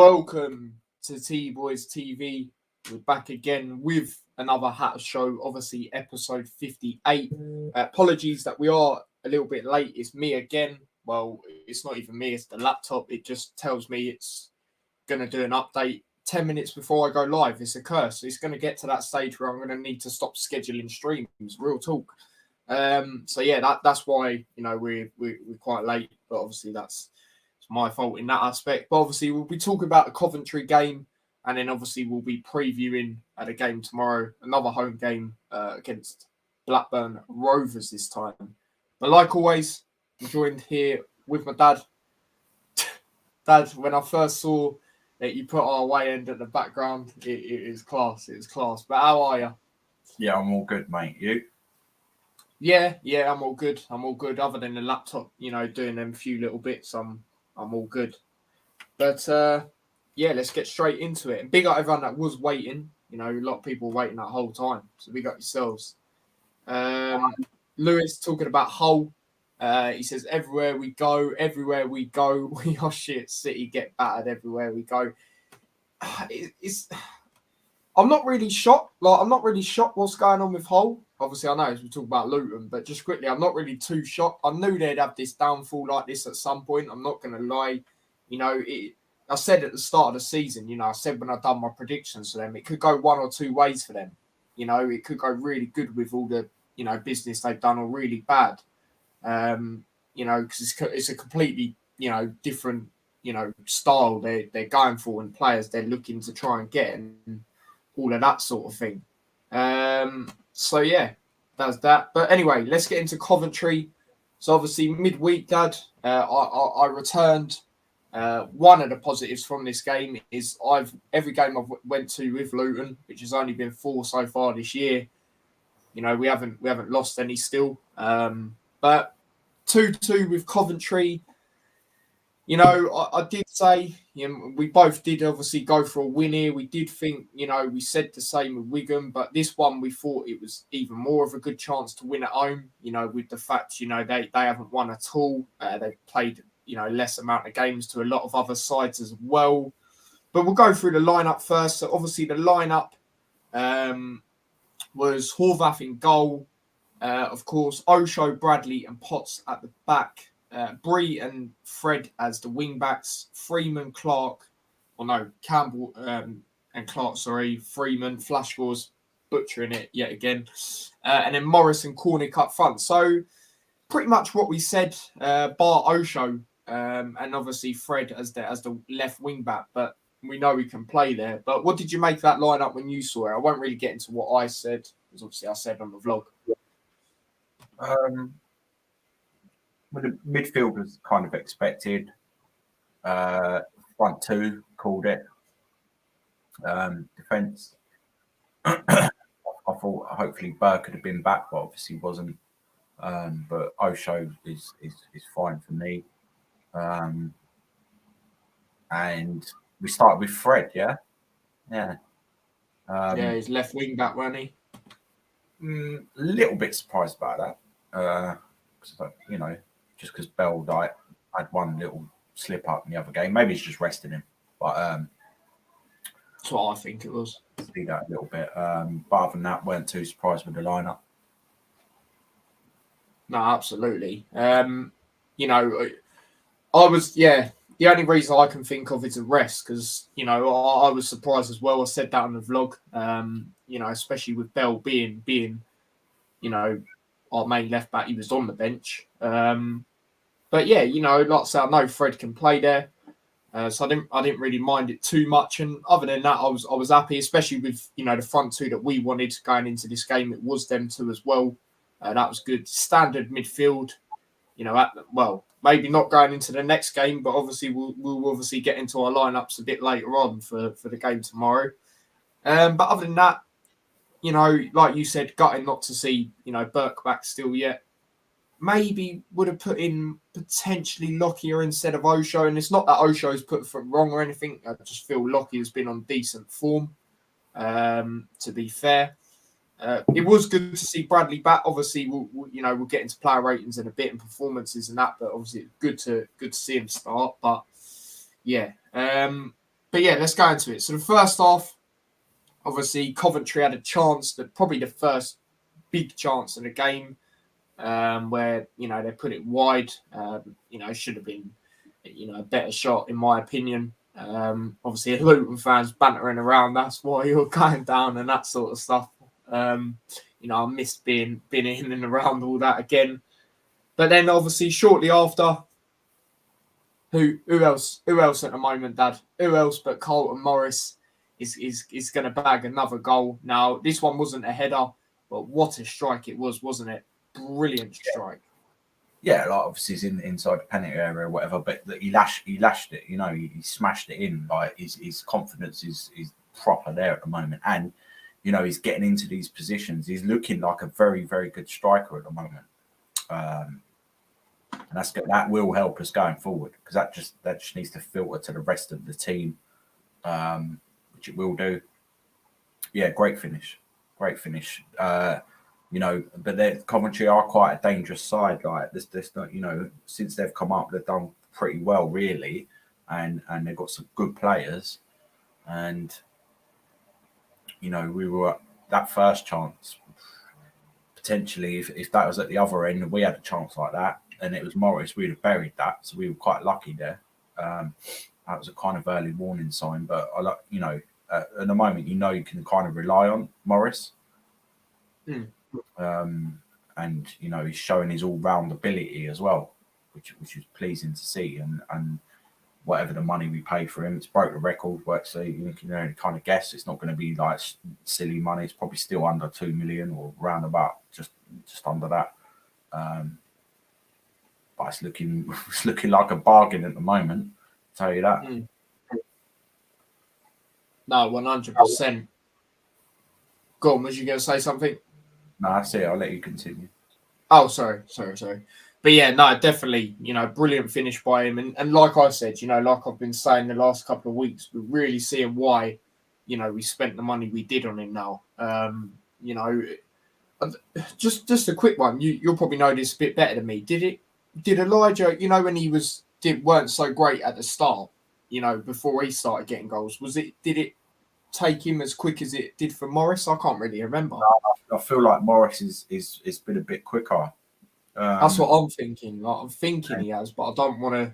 Welcome to T-Boys TV. We're back again with another Hatter Show, obviously episode 58. Apologies that we are a little bit late. It's me again. Well, it's not even me, it's the laptop. It just tells me it's going to do an update 10 minutes before I go live. It's a curse. It's going to get to that stage where I'm going to need to stop scheduling streams. Real talk. That's why, we're quite late, but obviously it's my fault in that aspect. But obviously we'll be talking about the Coventry game, and then obviously we'll be previewing at a game tomorrow, another home game against Blackburn Rovers this time. But like always, I'm joined here with my dad. Dad, when I first saw that you put our away end at the background, it is class. It is class. But how are you? Yeah, I'm all good, mate. You? Yeah, I'm all good. I'm all good. Other than the laptop, doing them few little bits, I'm all good. But let's get straight into it. And big up everyone that was waiting. A lot of people were waiting that whole time. So big up yourselves. Lewis talking about Hull. He says, everywhere we go, we are shit. City get battered everywhere we go. I'm not really shocked. I'm not really shocked what's going on with Hull. Obviously, I know as we talk about Luton, but just quickly, I'm not really too shocked. I knew they'd have this downfall like this at some point. I'm not going to lie. I said at the start of the season, I said when I done my predictions for them, it could go one or two ways for them. It could go really good with all the, business they've done, or really bad. Because it's a completely, different, style they're going for, and players they're looking to try and get, and all of that sort of thing. That's that. But anyway, let's get into Coventry. So obviously midweek, Dad, I returned. One of the positives from this game is every game I've went to with Luton, which has only been 4 so far this year. We haven't lost any still. But 2-2 with Coventry. I did say, we both did obviously go for a win here. We did think, we said the same with Wigan, but this one we thought it was even more of a good chance to win at home, with the fact, they haven't won at all. They've played, less amount of games to a lot of other sides as well. But we'll go through the lineup first. So obviously the lineup was Horvath in goal. Of course, Osho, Bradley and Potts at the back. Bree and Fred as the wing backs, Campbell and Clark, Freeman, Flashgaw's butchering it yet again, and then Morris and Cornick up front. So pretty much what we said, bar Osho, and obviously Fred as the left wing back, but we know he can play there. But what did you make of that lineup when you saw it? I won't really get into what I said, because obviously I said on the vlog. Well, the midfield was kind of expected. Front two called it. Defence. I thought hopefully Burr could have been back, but obviously wasn't. But Osho is fine for me. And we started with Fred, yeah? Yeah. He's left wing back, wasn't he? A little bit surprised about that. Just because Bell had one little slip up in the other game. Maybe he's just resting him. But that's what I think it was. See that a little bit. But other than that, weren't too surprised with the lineup. No, absolutely. I was, the only reason I can think of is a rest, because, I was surprised as well. I said that on the vlog, especially with Bell being our main left back, he was on the bench. But yeah, like I said, I know Fred can play there, so I didn't really mind it too much. And other than that, I was happy, especially with the front two that we wanted going into this game. It was them two as well. That was good. Standard midfield. Maybe not going into the next game, but obviously we'll obviously get into our lineups a bit later on for the game tomorrow. But other than that, like you said, gutting not to see Burke back still yet. Maybe would have put in potentially Lockyer instead of Osho. And it's not that Osho's put foot wrong or anything. I just feel Lockyer's been on decent form, to be fair. It was good to see Bradley back. Obviously, we'll get into player ratings in a bit and performances and that. But obviously, it's good to see him start. But yeah, But yeah, let's go into it. So the first half, obviously, Coventry had a chance, probably the first big chance of the game, where they put it wide. Should have been a better shot in my opinion. Obviously, Luton fans bantering around. That's why you're going down and that sort of stuff. I missed being in and around all that again. But then, obviously, shortly after, who else? Who else at the moment, Dad? Who else but Colton Morris is going to bag another goal? Now, this one wasn't a header, but what a strike it was, wasn't it? Brilliant strike. Yeah, like obviously he's inside the penalty area or whatever, but he lashed it. He smashed it in. Like his confidence is proper there at the moment, and he's getting into these positions. He's looking like a very, very good striker at the moment. And that's good. That will help us going forward because that just needs to filter to the rest of the team, which it will do. Yeah, great finish. But Coventry are quite a dangerous side. Like this, since they've come up, they've done pretty well, really, and they've got some good players. And we were that first chance. Potentially, if that was at the other end, and we had a chance like that, and it was Morris, we'd have buried that. So we were quite lucky there. That was a kind of early warning sign, but at the moment, you can kind of rely on Morris. And he's showing his all-round ability as well, which is pleasing to see. And whatever the money we pay for him, it's broke the record. So you can kind of guess it's not going to be like silly money. It's probably still under 2 million or round about just under that. But it's looking like a bargain at the moment. I'll tell you that. No, 100%. Go on, was you going to say something? No, that's it. I'll let you continue. Oh, sorry. But yeah, no, definitely, brilliant finish by him. And like I said, like I've been saying the last couple of weeks, we're really seeing why, we spent the money we did on him now. Just a quick one. You'll probably know this a bit better than me. Did Elijah, when he weren't so great at the start, before he started getting goals, did it take him as quick as it did for Morris? I can't really remember. I feel like Morris is been a bit quicker. That's what I'm thinking. Like, I'm thinking he has, but I don't want to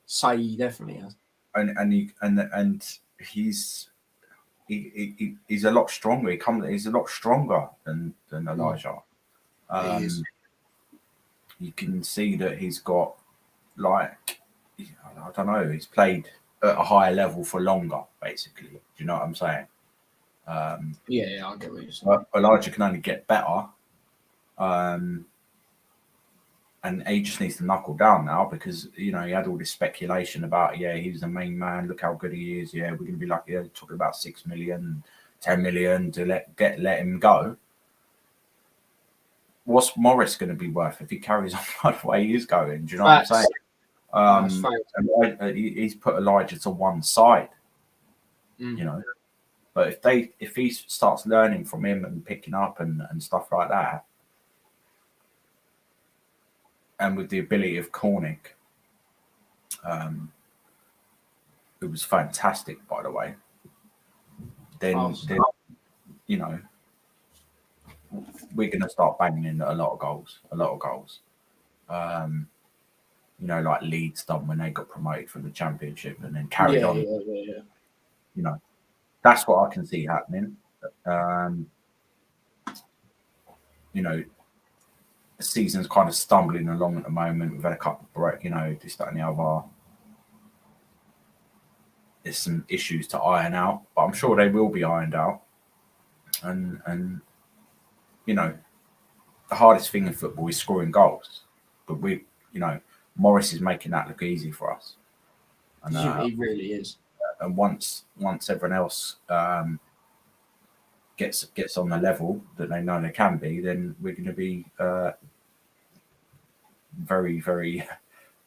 say he definitely has. And he's a lot stronger. He's a lot stronger than Elijah. He is. You can see that he's got I don't know. He's played at a higher level for longer, basically. Do you know what I'm saying? Yeah, I get what you're saying. Elijah can only get better, and he just needs to knuckle down now because he had all this speculation about he's the main man. Look how good he is. Yeah, we're gonna be like talking about 6 million, 10 million to let him go. What's Morris going to be worth if he carries on the way he's going? Do you know what I'm saying? And he's put Elijah to one side, But if he starts learning from him and picking up and stuff like that, and with the ability of Cornick, who was fantastic, by the way, then we're going to start banging in a lot of goals. Like Leeds done when they got promoted from the Championship and then carried on. Yeah. That's what I can see happening. The season's kind of stumbling along at the moment. We've had a couple of break, this, that, and the other. There's some issues to iron out, but I'm sure they will be ironed out. And the hardest thing in football is scoring goals. But Morris is making that look easy for us. And, he really is. And once everyone else gets on the level that they know they can be, then we're going to be very, very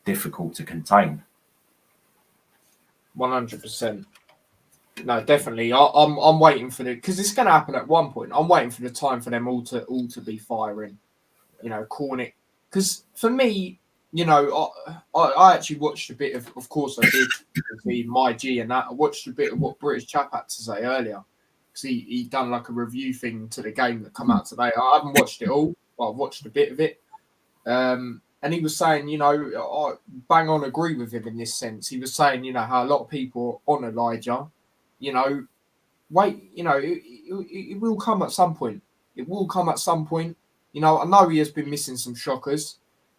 difficult to contain. 100%. No, definitely. I'm waiting for because it's going to happen at one point. I'm waiting for the time for them all to be firing. Cornick, because for me, I actually watched a bit of course I did, see my G and that. I watched a bit of what British Chap had to say earlier. Because he done like a review thing to the game that come out today. I haven't watched it all, but I've watched a bit of it. And he was saying, I bang on agree with him in this sense. He was saying, how a lot of people are on Elijah, wait, it will come at some point. It will come at some point. I know he has been missing some shockers,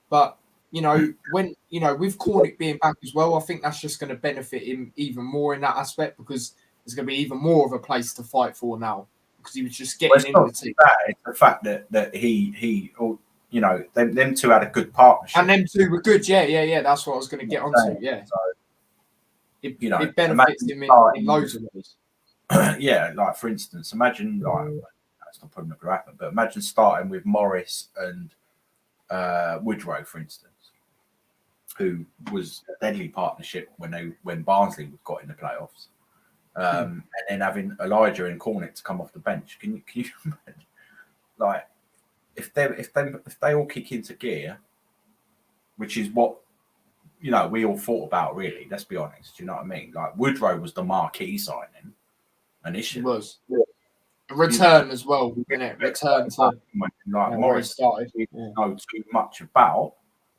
but, when, with Cornick being back as well, I think that's just going to benefit him even more in that aspect because there's going to be even more of a place to fight for now because he was just getting in the team. It's the fact that he them two had a good partnership. And them two were good, yeah. That's what I was going to get onto, yeah. So, it benefits him in loads of ways. Yeah, like for instance, imagine that's not probably not going to happen, but imagine starting with Morris and Woodrow, for instance, who was a deadly partnership when Barnsley got in the playoffs, and then having Elijah and Cornick to come off the bench. Can you imagine? Like if they all kick into gear, which is what we all thought about really. Let's be honest. Do you know what I mean? Like Woodrow was the marquee signing. Initially. It was. Yeah. A return as well, isn't it? Return to Morris started. Didn't know too much about,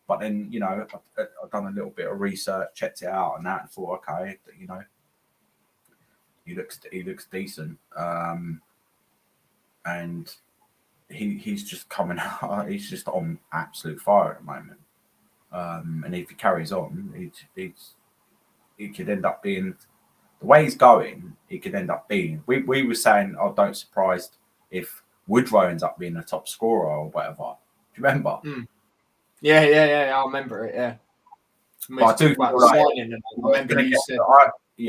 but then I've done a little bit of research, checked it out, and that, and thought, okay, he looks decent, and he's just coming out. He's just on absolute fire at the moment, and if he carries on, he could end up being. The way he's going, he could end up being. We were saying, don't surprised if Woodrow ends up being a top scorer or whatever. Do you remember? Yeah. I remember it. Yeah. I do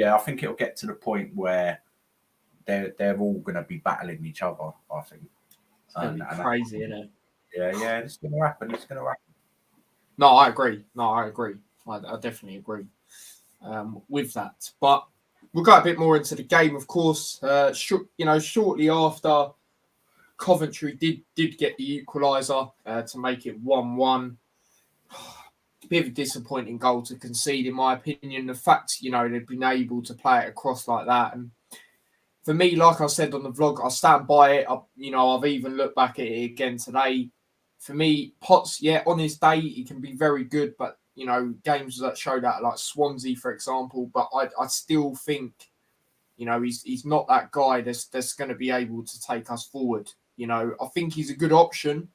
I think it'll get to the point where they're all going to be battling each other. I think. It's going to be crazy, isn't it? Yeah. It's going to happen. No, I agree. I definitely agree with that, but. We'll go a bit more into the game, of course. Shortly after, Coventry did get the equaliser to make it 1-1. Bit of a disappointing goal to concede, in my opinion. The fact, they've been able to play it across like that. And for me, like I said on the vlog, I stand by it. I've even looked back at it again today. For me, Potts, on his day, he can be very good, but games that show that, like Swansea, for example. But I still think, he's not that guy that's going to be able to take us forward. I think he's a good option,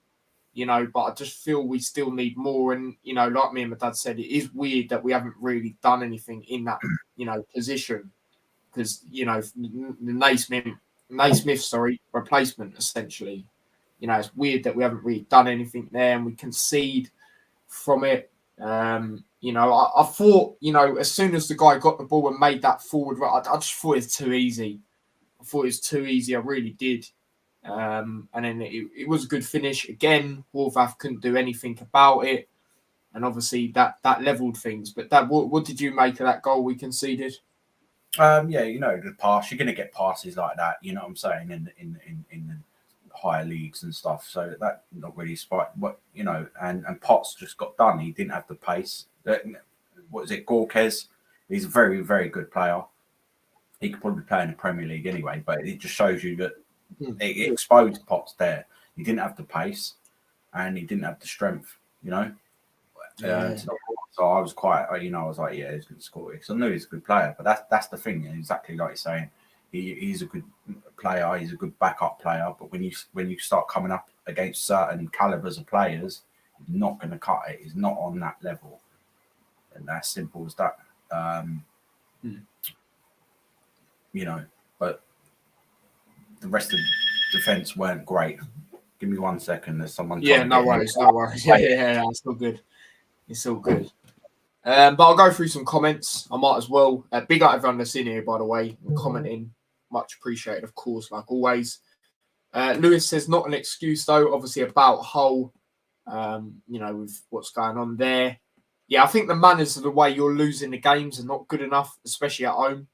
but I just feel we still need more. And, like me and my dad said, it is weird that we haven't really done anything in that, position. Because, the Naismith, replacement, essentially. It's weird that we haven't really done anything there and we concede from it. I thought, as soon as the guy got the ball and made that forward, I just thought it was too easy. I really did. And then it was a good finish. Again, Wolverhampton couldn't do anything about it. And obviously that levelled things. But Dad, what did you make of that goal we conceded? The pass. You're going to get passes like that. You know what I'm saying in the higher leagues and stuff. So that not really spite. But and Potts just got done. He didn't have the pace. What is it, Gorkes? He's a very, very good player. He could probably play in the Premier League anyway. But it just shows you that it exposed Potts there. He didn't have the pace, and he didn't have the strength. So I was quite, I was like, yeah, he's going to score. Because I knew he's a good player, but that's the thing. Exactly like you're saying, he's a good player. He's a good backup player. But when you start coming up against certain calibers of players, he's not going to cut it. He's not on that level, and that's simple as that. But the rest of the defence weren't great. Give me 1 second. There's someone. Yeah, no worries. Yeah, it's all good. It's all good. But I'll go through some comments. I might as well. Big up everyone that's in here, by the way, and commenting. Much appreciated, of course, like always. Lewis says, not an excuse, though, obviously about Hull, with what's going on there. Yeah, I think the manners of the way you're losing the games are not good enough, especially at home.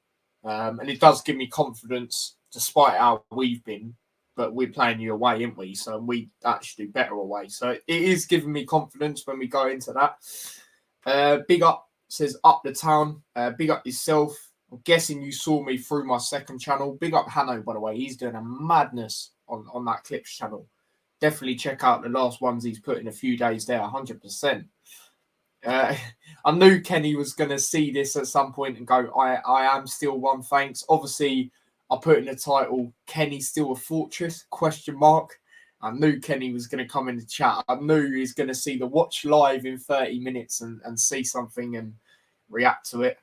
And it does give me confidence, despite how we've been. but we're playing you away, aren't we? So we actually do better away. So it is giving me confidence when we go into that. Big up says up the town. Big up yourself. I'm guessing you saw me through my second channel. Big up Hanno, by the way. He's doing a madness on that Clips channel. Definitely check out the last ones he's put in a few days there, 100%. I knew Kenny was going to see this at some point and go, I am still one, thanks. Obviously, I put in the title, Kenny still a fortress, ? I knew Kenny was going to come in the chat. I knew he was going to see the watch live in 30 minutes and see something and react to it.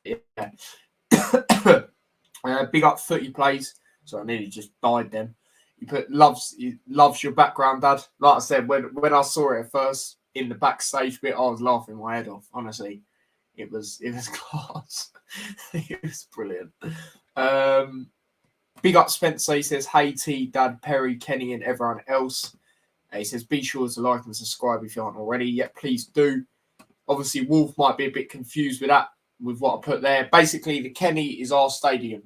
Yeah. Big up Footy Plays. So I nearly just died then. You put loves your background, Dad. Like I said, when I saw it at first in the backstage bit, I was laughing my head off. Honestly, it was class. It was brilliant. Big up Spencer. He says, "Hey T, Dad, Perry, Kenny, and everyone else." He says, "Be sure to like and subscribe if you aren't already. Yet, please do." Obviously, Wolf might be a bit confused with that, with what I put there. Basically, the Kenny is our stadium.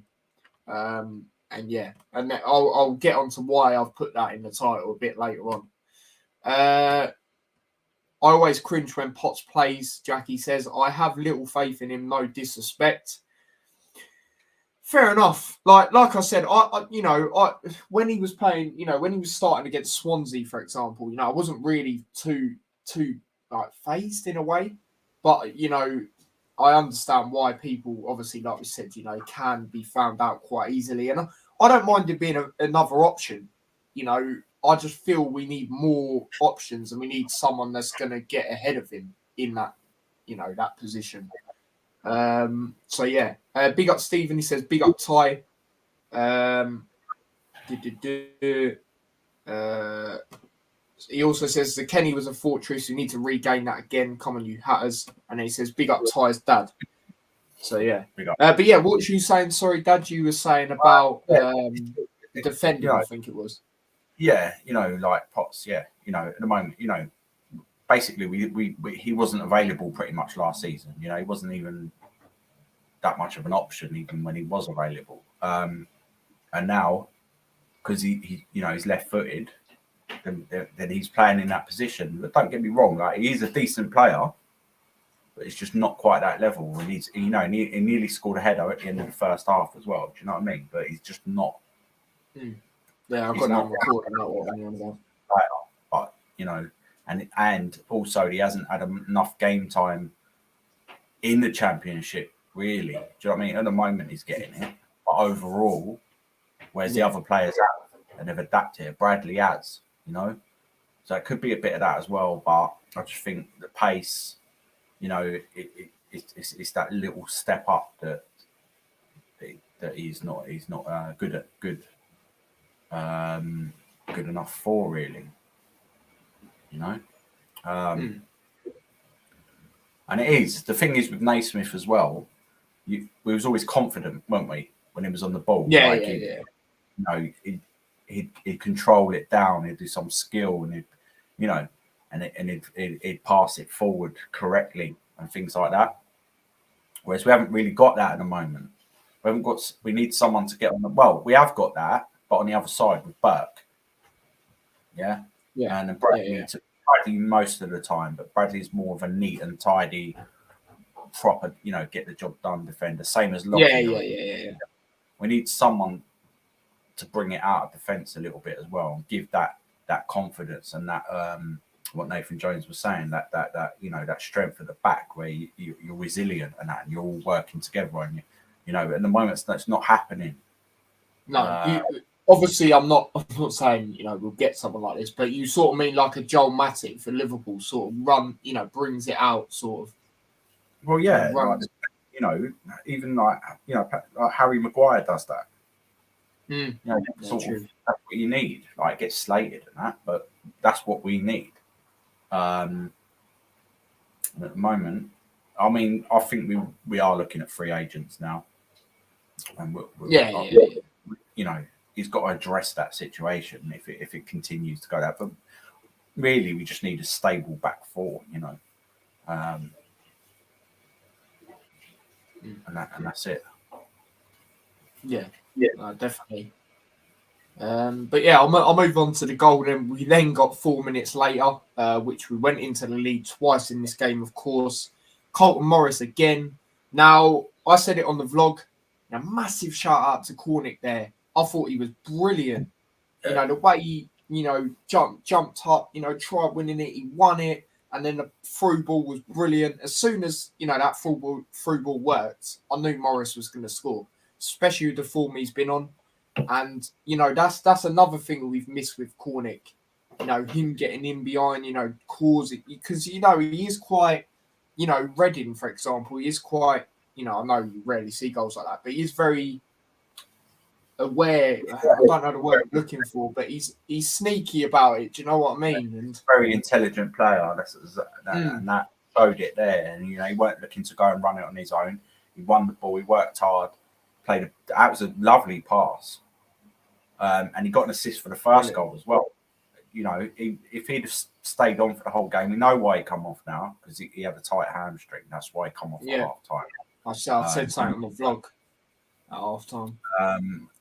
And yeah, and I'll get on to why I've put that in the title a bit later on. I always cringe when Potts plays, Jackie says. I have little faith in him, no disrespect. Fair enough. Like I said, I when he was playing, when he was starting against Swansea, for example, I wasn't really too like phased in a way. But I understand why people, obviously, like we said, can be found out quite easily. And I don't mind it being another option. I just feel we need more options and we need someone that's going to get ahead of him in that, that position. So, yeah. Big up Stephen. He says, big up Ty. He also says the Kenny was a fortress. You need to regain that again. Come on, you hatters. And he says, big up Ty's dad. So, yeah. But, yeah, what was you saying? Sorry, Dad, you were saying about defending, I think it was. Yeah, like Potts, yeah. At the moment, basically he wasn't available pretty much last season. He wasn't even that much of an option even when he was available. And now, because he's left-footed, then he's playing in that position. But don't get me wrong, like he is a decent player, but it's just not quite that level. And he nearly scored a header at the end of the first half as well. Do you know what I mean? But he's just not. Yeah, I've got that recording. And also he hasn't had enough game time in the Championship. Really, do you know what I mean? At the moment he's getting it, but overall, whereas the other players have and they've adapted, Bradley has. So it could be a bit of that as well. But I just think the pace, it's that little step up that he's not good enough for, really. And it is. The thing is with Naismith as well, we was always confident, weren't we, when he was on the ball? Yeah, He'd control it down, he'd do some skill, and he'd pass it forward correctly and things like that. Whereas we haven't really got that at the moment. We need someone to get on the. Well, we have got that, but on the other side with Burke. Yeah. And Bradley most of the time, but Bradley's more of a neat and tidy, proper, get the job done defender. Same as Lockie. Yeah. We need someone to bring it out of defence a little bit as well and give that confidence and that what Nathan Jones was saying, that that strength at the back where you're resilient and that, and you're all working together, and at the moment that's not happening. No, obviously I'm not saying we'll get someone like this, but you sort of mean like a Joel Matip for Liverpool, sort of run, brings it out, sort of. Well, yeah, even like Harry Maguire does that. That's what you need. Like, get slated and that, but that's what we need. At the moment, I mean, I think we are looking at free agents now, and he's got to address that situation if it continues to go that. But really, we just need a stable back four, and that's it. Yeah, definitely. But yeah, I'll move on to the goal. Then we then got 4 minutes later, which we went into the lead twice in this game, of course. Colton Morris again. Now, I said it on the vlog. A massive shout out to Cornick there. I thought he was brilliant. You know, the way he, jumped up, tried winning it, he won it. And then the through ball was brilliant. As soon as, that through ball worked, I knew Morris was going to score, especially with the form he's been on. And, that's another thing we've missed with Cornick. Him getting in behind, causing, because, he is quite, Reading, for example, he is quite, I know you rarely see goals like that, but he's very aware. I don't know the word I'm looking for, but he's sneaky about it. Do you know what I mean? And very intelligent player. And that showed it there. And he weren't looking to go and run it on his own. He won the ball. He worked hard. That was a lovely pass, and he got an assist for the first goal as well. If he'd have stayed on for the whole game, we know why he come off now, because he had a tight hamstring. That's why he come off at half time. I said something on the vlog at half time.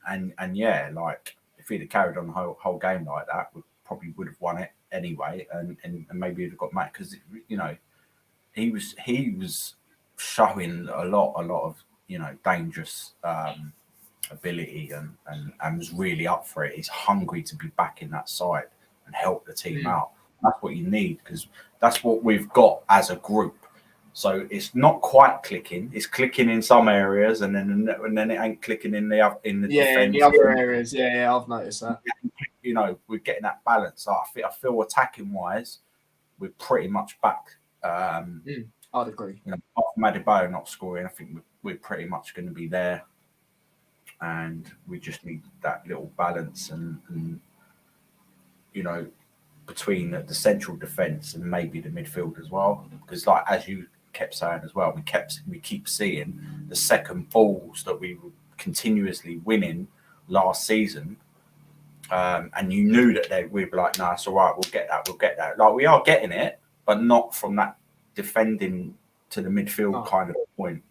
And yeah, like if he'd have carried on the whole game like that, we probably would have won it anyway, and maybe he'd have got mad, because he was showing a lot of dangerous ability and was really up for it. He's hungry to be back in that side and help the team out. That's what you need, because that's what we've got as a group. So it's not quite clicking. It's clicking in some areas, and then it ain't clicking in the defense. In the other areas. Yeah, I've noticed that. We're getting that balance. I feel attacking wise, we're pretty much back. I'd agree. Apart from Adebayo not scoring, I think we're pretty much going to be there, and we just need that little balance and between the central defence and maybe the midfield as well, because like as you kept saying as well, we keep seeing the second balls that we were continuously winning last season, and you knew that we'd be like, no, it's all right, we'll get that. Like we are getting it, but not from that defending to the midfield kind of point,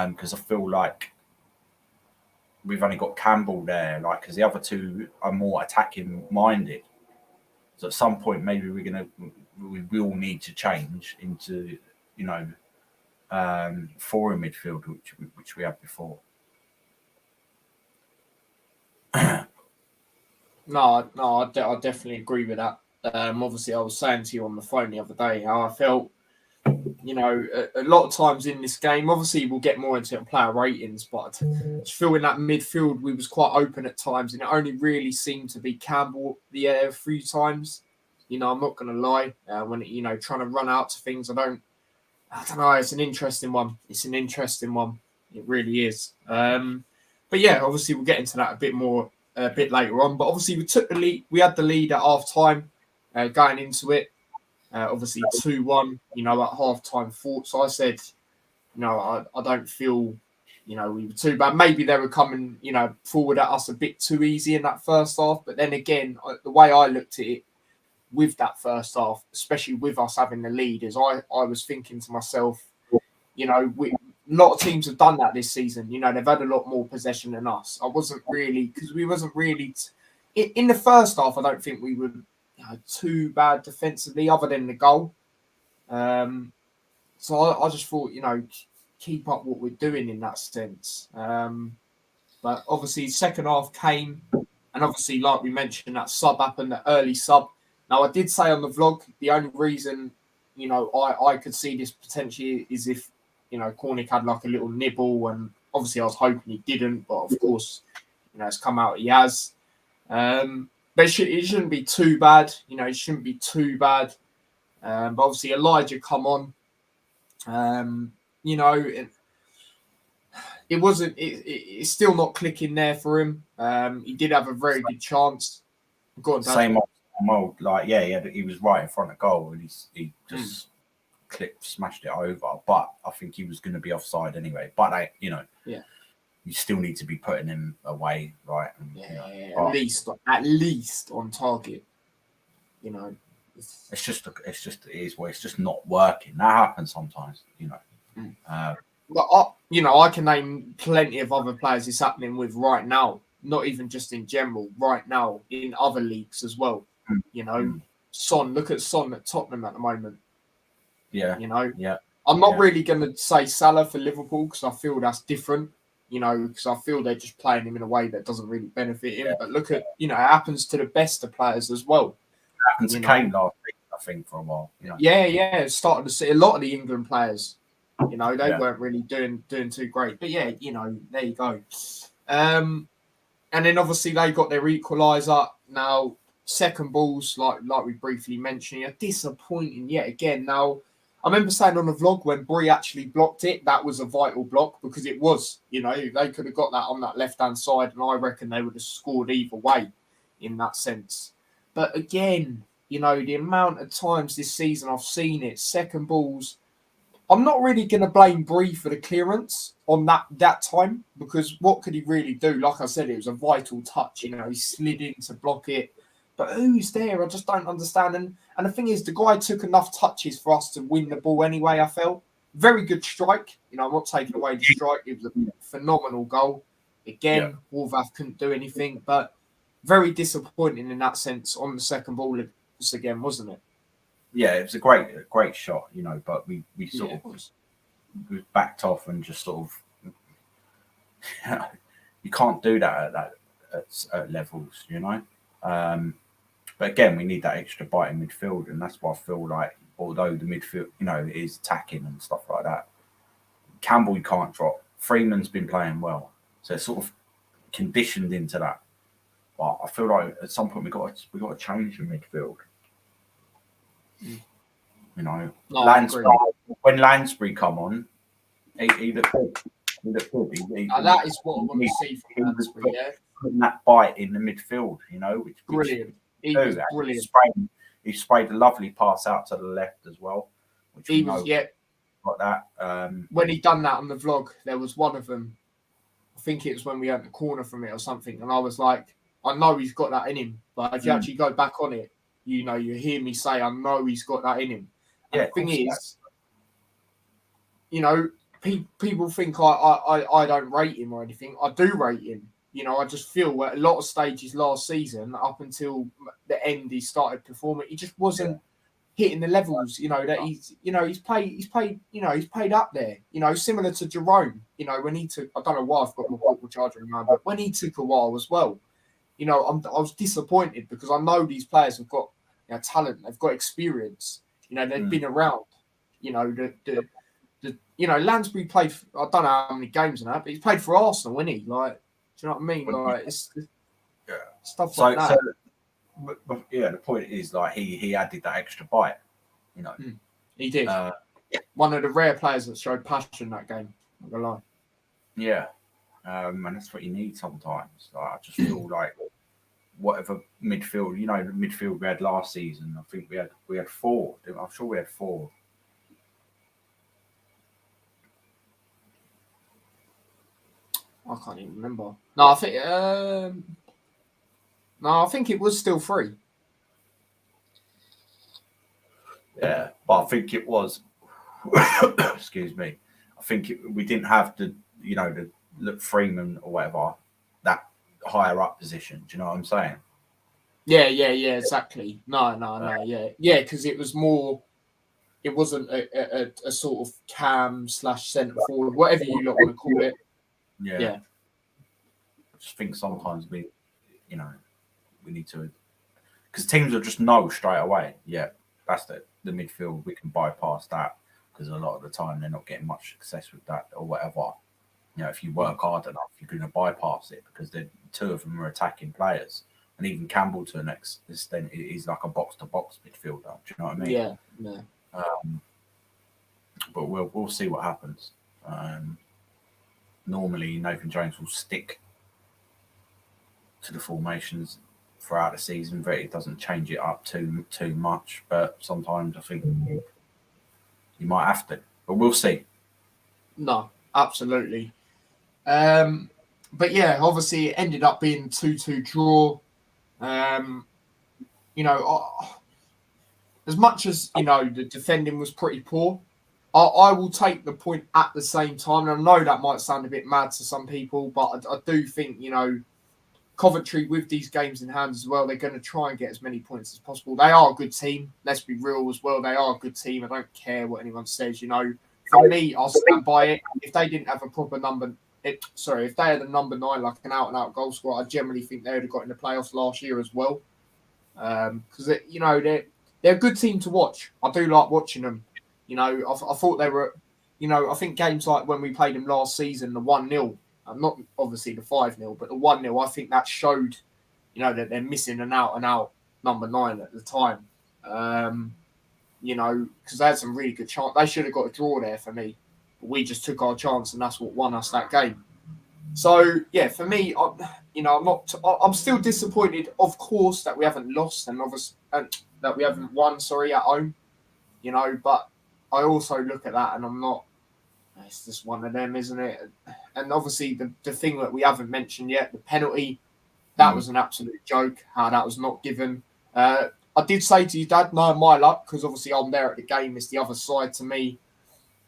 because I feel like we've only got Campbell there, like, because the other two are more attacking minded. So at some point, maybe we will need to change into, for a midfield, which we had before. No, I definitely agree with that. Obviously, I was saying to you on the phone the other day how I felt, a lot of times in this game, obviously we'll get more into player ratings, but I just feel in that midfield we was quite open at times, and it only really seemed to be Campbell the air a few times. I'm not going to lie. When trying to run out to things, I don't know. It's an interesting one. It really is. But yeah, obviously we'll get into that a bit later on. But obviously we took the lead. We had the lead at half time, going into it. Obviously 2-1. At half time. So I said, I don't feel, we were too bad. Maybe they were coming, forward at us a bit too easy in that first half. But then again, the way I looked at it, with that first half, especially with us having the lead, is I was thinking to myself, a lot of teams have done that this season. They've had a lot more possession than us. I wasn't really, because we wasn't really in the first half. I don't think we were too bad defensively, other than the goal. So I just thought, keep up what we're doing in that sense. But obviously, second half came, and obviously, like we mentioned, that sub happened, the early sub. Now, I did say on the vlog, the only reason, I could see this potentially is if, Cornick had like a little nibble, and obviously I was hoping he didn't, but of course, it's come out he has. But it shouldn't be too bad, it shouldn't be too bad. But obviously Elijah come on, it's still not clicking there for him. He did have a very good chance. Go on, Dad. Same old, like, he was right in front of goal, and he just smashed it over. But I think he was going to be offside anyway. But you still need to be putting him away, right? And, at least on target. It's just not working. That happens sometimes, But I can name plenty of other players it's happening with right now. not even just in general, right now in other leagues as well. You know, Son, look at Son at Tottenham at the moment. Yeah. You know, Yeah. I'm not really going to say Salah for Liverpool because I feel that's different. You know, because I feel they're just playing him in a way that doesn't really benefit him. Yeah. But look at, you know, it happens to the best of players as well. It happened to Kane last week, I think, for a while. You know? Yeah. Starting to see a lot of the England players. You know, they weren't really doing too great. But yeah, you know, there you go. And then obviously they got their equaliser. Now, second balls, like we briefly mentioned, are disappointing yet again. Now, I remember saying on the vlog when Bree actually blocked it, that was a vital block because it was, you know, they could have got that on that left-hand side and I reckon they would have scored either way in that sense. But again, you know, the amount of times this season I've seen it, second balls, I'm not really going to blame Bree for the clearance on that time because what could he really do? Like I said, it was a vital touch. You know, he slid in to block it. But who's there? I just don't understand. And the thing is, the guy took enough touches for us to win the ball anyway, I felt. Very good strike. You know, I'm not taking away the strike. It was a phenomenal goal. Again, Wolverhampton couldn't do anything. But very disappointing in that sense on the second ball again, wasn't it? Yeah, it was a great shot, you know, but we sort of we backed off and just sort of, you can't do that at levels, you know. But again, we need that extra bite in midfield, and that's why I feel like, although the midfield, you know, is attacking and stuff like that, Campbell you can't drop. Freeman's been playing well, so it's sort of conditioned into that. But I feel like at some point we got to change the midfield. You know, when Lansbury come on, he looked good. That is what I want to see from Lansbury. Putting that bite in the midfield, you know, which brilliant. He was brilliant. He sprayed a lovely pass out to the left as well. Which he was, like that. When he done that on the vlog, there was one of them. I think it was when we had the corner from it or something, and I was like, I know he's got that in him, but if you actually go back on it, you know, you hear me say, I know he's got that in him. And the thing is, you know, people think I don't rate him or anything. I do rate him. You know, I just feel at a lot of stages last season, up until the end, he started performing. He just wasn't hitting the levels. You know that he's played up there. You know, similar to Jerome. You know, when he took, I don't know why I've got my portable charger in mind, but when he took a while as well. You know, I was disappointed because I know these players have got talent, they've got experience. You know, they've been around. You know, you know, Lansbury played. I don't know how many games and that, but he's played for Arsenal, isn't he? Like. Do you know what I mean? Like it's stuff like that. But the point is, like he added that extra bite. You know, he did. One of the rare players that showed passion that game. Not gonna lie. Yeah, and that's what you need sometimes. Like, I just feel like whatever midfield, you know, the midfield we had last season. I think we had four. I'm sure we had four. I can't even remember. No, I think it was still 3. Yeah, but I think it was. Excuse me. I think we didn't have the Freeman or whatever, that higher up position. Do you know what I'm saying? Yeah, exactly. No, yeah, because it was more. It wasn't a sort of cam / centre forward, whatever you want to call it. Yeah. I just think sometimes we need to, because teams will just know straight away. Yeah, that's the midfield. We can bypass that because a lot of the time they're not getting much success with that or whatever. You know, if you work hard enough, you're going to bypass it because the two of them are attacking players, and even Campbell to an extent is like a box to box midfielder. Do you know what I mean? Yeah. But we'll see what happens. Normally Nathan Jones will stick to the formations throughout the season, but it doesn't change it up too much. But sometimes I think you might have to. But we'll see. No, absolutely. But yeah, obviously it ended up being 2-2 draw. You know, as much as the defending was pretty poor, I will take the point at the same time. And I know that might sound a bit mad to some people, but I do think, Coventry, with these games in hand as well, they're going to try and get as many points as possible. They are a good team. Let's be real as well. They are a good team. I don't care what anyone says. You know, for me, I'll stand by it. If they didn't have a proper number, if they had a number 9, like an out-and-out goal scorer, I generally think they would have got in the playoffs last year as well. Because they're a good team to watch. I do like watching them. You know, I thought they were. You know, I think games like when we played them last season, the 1-0. Not obviously the 5-0, but the 1-0, I think that showed, you know, that they're missing an out-and-out number 9 at the time. You know, because they had some really good chance. They should have got a draw there for me. But we just took our chance, and that's what won us that game. So, yeah, for me, I'm still disappointed, of course, that we haven't lost and that we haven't won, at home. You know, but I also look at that and I'm not. It's just one of them, isn't it? And obviously, the thing that we haven't mentioned yet, the penalty, that was an absolute joke, how that was not given. I did say to you, Dad, no, my luck, because obviously I'm there at the game, it's the other side to me.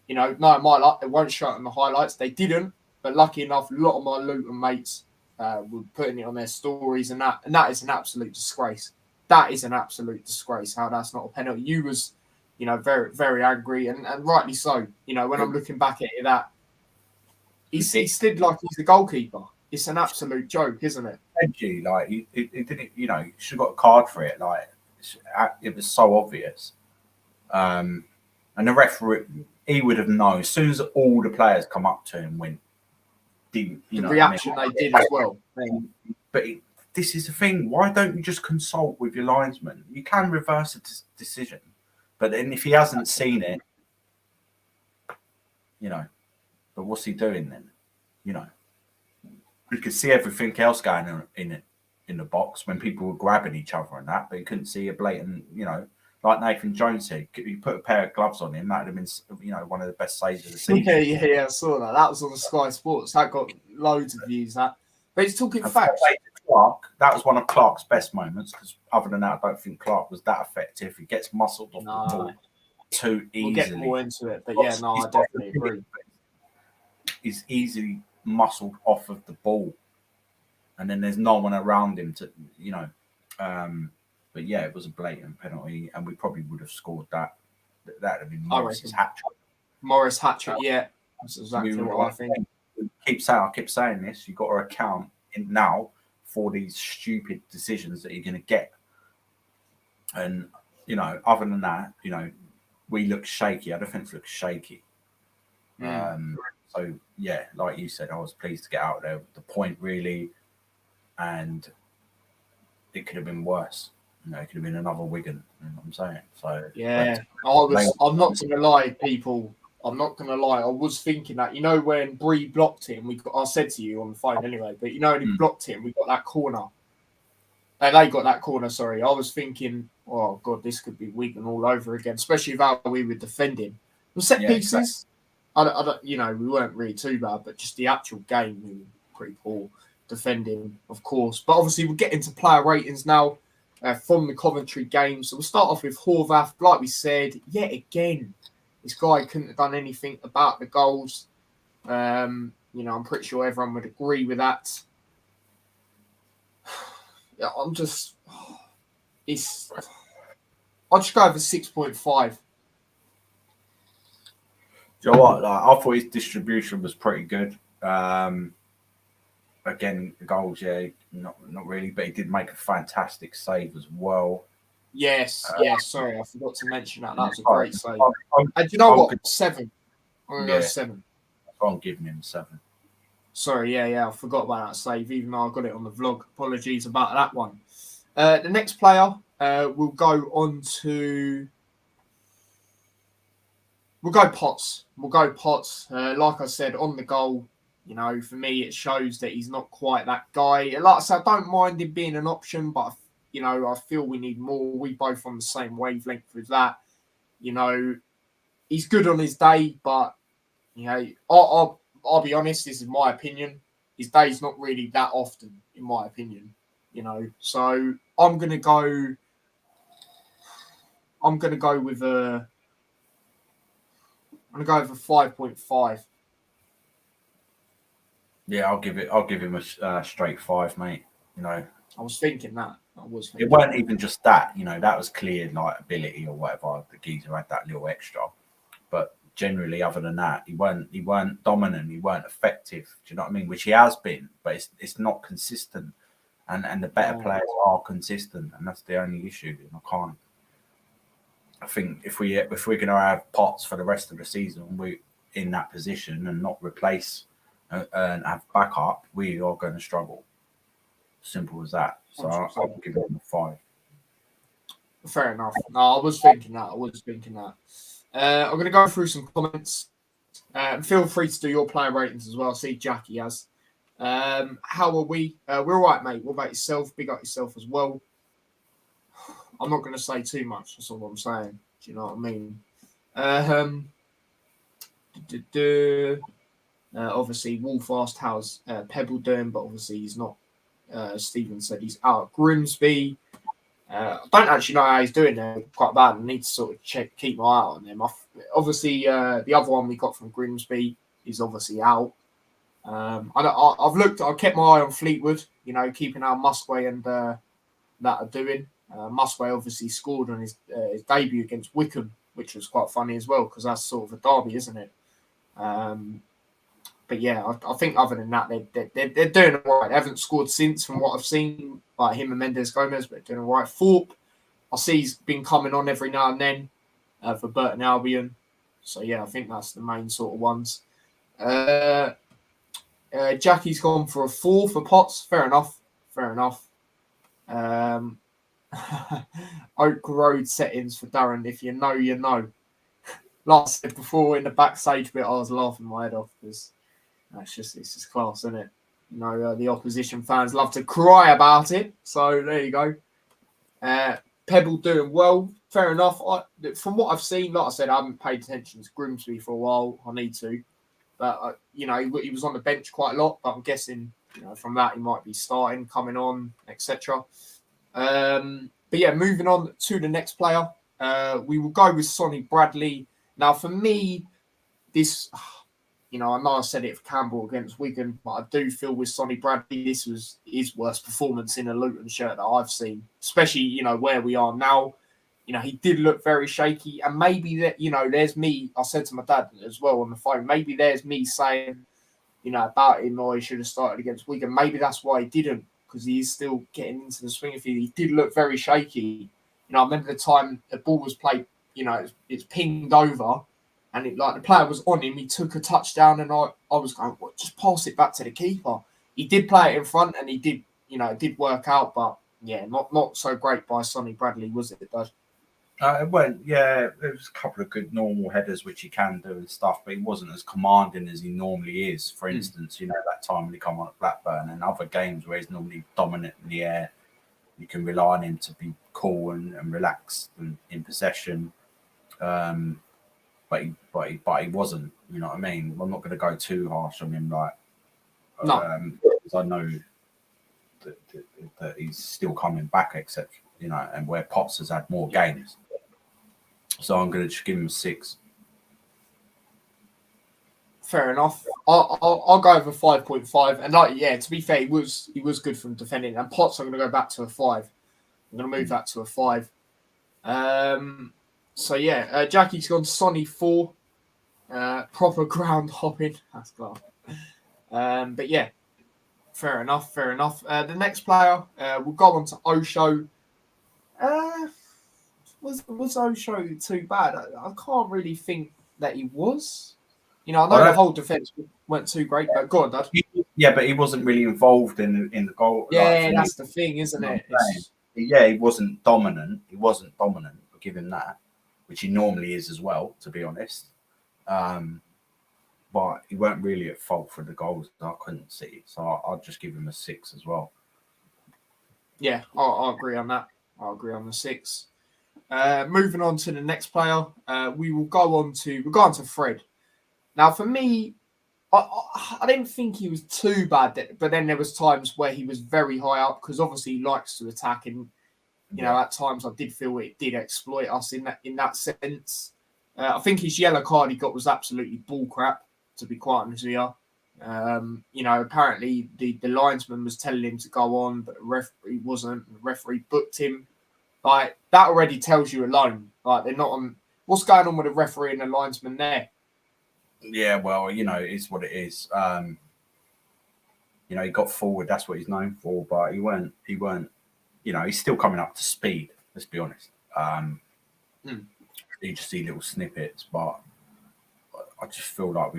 You know, no, my luck, they won't show it on the highlights. They didn't, but lucky enough, a lot of my Luton mates were putting it on their stories, and that is an absolute disgrace. That is an absolute disgrace, how that's not a penalty. You was, you know, very, very angry, and rightly so. You know, when I'm looking back at it, that he stood like he's the goalkeeper. It's an absolute joke, isn't it? Edgy, like he didn't, you know, you should have got a card for it. Like it was so obvious, and the referee, he would have known as soon as all the players come up to him. The reaction they did as well. But this is the thing. Why don't you just consult with your linesman? You can reverse a decision. But then if he hasn't seen it, you know, but what's he doing then? You know, you could see everything else going on in the box when people were grabbing each other and that, but you couldn't see a blatant, you know, like Nathan Jones said, you put a pair of gloves on him, that would have been, you know, one of the best saves of the season. Yeah, I saw that. That was on Sky Sports. That got loads of views, that. But it's talking facts. Clark, that was one of Clark's best moments, because other than that, I don't think Clark was that effective. He gets muscled off the ball too easily. We'll get more into it, but yeah, no, I definitely agree. He's easily muscled off of the ball, and then there's no one around him to, you know. But yeah, it was a blatant penalty, and we probably would have scored that. That would have been Morris's hat-trick. Morris hat-trick, yeah. That's exactly what I think. I keep saying this. You've got to account now for these stupid decisions that you're going to get. And, you know, other than that, you know, we look shaky. Our defence looks shaky. So, yeah, like you said, I was pleased to get out there with the point, really. And it could have been worse. You know, it could have been another Wigan. You know what I'm saying? So, yeah, I'm not going to lie, people. I'm not going to lie. I was thinking that, you know, when Bree blocked him, I said to you on the phone anyway, but, you know, when he blocked him, we got that corner. They got that corner, sorry. I was thinking, oh, God, this could be Wigan all over again, especially if how we were defending. The set pieces, exactly. I don't, you know, we weren't really too bad, but just the actual game, we were pretty poor defending, of course. But obviously, we'll get into player ratings now from the Coventry game. So we'll start off with Horvath. Like we said, yet again, this guy couldn't have done anything about the goals. You know, I'm pretty sure everyone would agree with that. Yeah, I'll just go over 6.5. Do you know what? Like, I thought his distribution was pretty good. Again, the goals, yeah, not really, but he did make a fantastic save as well. Yes, sorry, I forgot to mention that. That was a great save. And you know what? 7. I'm going to go 7. I'm giving him 7. Sorry, yeah, I forgot about that save, even though I got it on the vlog. Apologies about that one. The next player will go on to... We'll go Potts. Like I said, on the goal, you know, for me, it shows that he's not quite that guy. Like I said, I don't mind him being an option, but, you know, I feel we need more. We both on the same wavelength with that. You know, he's good on his day, but, you know, I'll be honest, this is my opinion. His day's not really that often, in my opinion. You know, so I'm gonna go with a 5.5. Yeah, I'll give him a straight 5, mate. You know, I was thinking that. it weren't even just that. You know, that was clear like ability or whatever. The geezer had that little extra, but generally, other than that, he weren't dominant. He weren't effective. Do you know what I mean? Which he has been, but it's not consistent. And the better players are consistent, and that's the only issue. And I think if we're going to have Potts for the rest of the season, we in that position and not replace and have backup, we are going to struggle. Simple as that. So I'll give him a 5. Fair enough. No, I was thinking that. I'm going to go through some comments. Feel free to do your player ratings as well. I see Jackie has. How are we? We're all right, mate. What about yourself? Big up yourself as well. I'm not going to say too much. That's all I'm saying. Do you know what I mean? Obviously, Wolfast how's Pebble doing, but obviously he's not. Stephen said he's out at Grimsby. I don't actually know how he's doing there. Quite bad. I need to sort of keep my eye on him. Obviously, the other one we got from Grimsby is obviously out. I've looked. I kept my eye on Fleetwood. You know, keeping how Musquay and that are doing. Musquay obviously scored on his debut against Wickham, which was quite funny as well because that's sort of a derby, isn't it? But yeah, I think other than that, they're doing all right. They haven't scored since, from what I've seen, like him and Mendes Gomez, but they're doing all right. Thorpe, I see he's been coming on every now and then for Burton Albion. So yeah, I think that's the main sort of ones. Jackie's gone for a 4 for Potts. Fair enough. Oak Road settings for Darren. If you know, you know. Like I said before, in the backstage bit, I was laughing my head off because it's just class, isn't it? You know, the opposition fans love to cry about it. So there you go. Pebble doing well. Fair enough. From what I've seen, like I said, I haven't paid attention to Grimsby for a while. I need to. But, you know, he was on the bench quite a lot. But I'm guessing, you know, from that, he might be starting, coming on, etc. But yeah, moving on to the next player. We will go with Sonny Bradley. Now, for me, this, you know I said it for Campbell against Wigan, but I do feel with Sonny Bradley, this was his worst performance in a Luton shirt that I've seen, especially, you know, where we are now. You know, he did look very shaky, and maybe that, you know, there's me, I said to my dad as well on the phone, maybe there's me saying, you know, about him, or he should have started against Wigan. Maybe that's why he didn't, because he is still getting into the swing of it. He did look very shaky. You know, I remember the time the ball was played, you know, it's pinged over, and the player was on him. He took a touchdown, and I was going, well, just pass it back to the keeper. He did play it in front, and he did, you know, it did work out, but yeah, not so great by Sonny Bradley, was it, Dad? It went, yeah, there was a couple of good normal headers which he can do and stuff, but he wasn't as commanding as he normally is. For instance, you know, that time when he come on at Blackburn and other games where he's normally dominant in the air, you can rely on him to be cool and relaxed and in possession. But he wasn't. You know what I mean? I'm not going to go too harsh on him, like, because I know that he's still coming back, etc. You know, and where Potts has had more games. So I'm going to just give him a 6. Fair enough. I'll go over 5.5. And yeah, to be fair, he was good from defending. And Potts, I'm going to go back to a 5. I'm going to move that to a 5. So yeah, Jackie's gone Sonny 4. Proper ground hopping. That's class. But yeah, fair enough. The next player, we'll go on to Osho. Was Osho too bad? I can't really think that he was. You know, I know the whole defence weren't too great, but go on, Dad. Yeah, but he wasn't really involved in the goal. Yeah, like, that's the thing, isn't it? Yeah, he wasn't dominant. I'll give him that, which he normally is as well, to be honest. But he weren't really at fault for the goals that I couldn't see. So I'll just give him a 6 as well. Yeah, I'll agree on that. I'll agree on the 6. Moving on to the next player, we'll go on to Fred. Now, for me, I didn't think he was too bad, but then there was times where he was very high up because obviously he likes to attack, and you know at times I did feel it did exploit us in that sense. I think his yellow card he got was absolutely bull crap, to be quite honest with you. Apparently the linesman was telling him to go on, but the referee wasn't. The referee booked him. Like, that already tells you alone. Like, they're not on. What's going on with the referee and the linesman there? Yeah, well, it's what it is. He got forward. That's what he's known for. But he weren't. He's still coming up to speed. Let's be honest. You just see little snippets, but I just feel like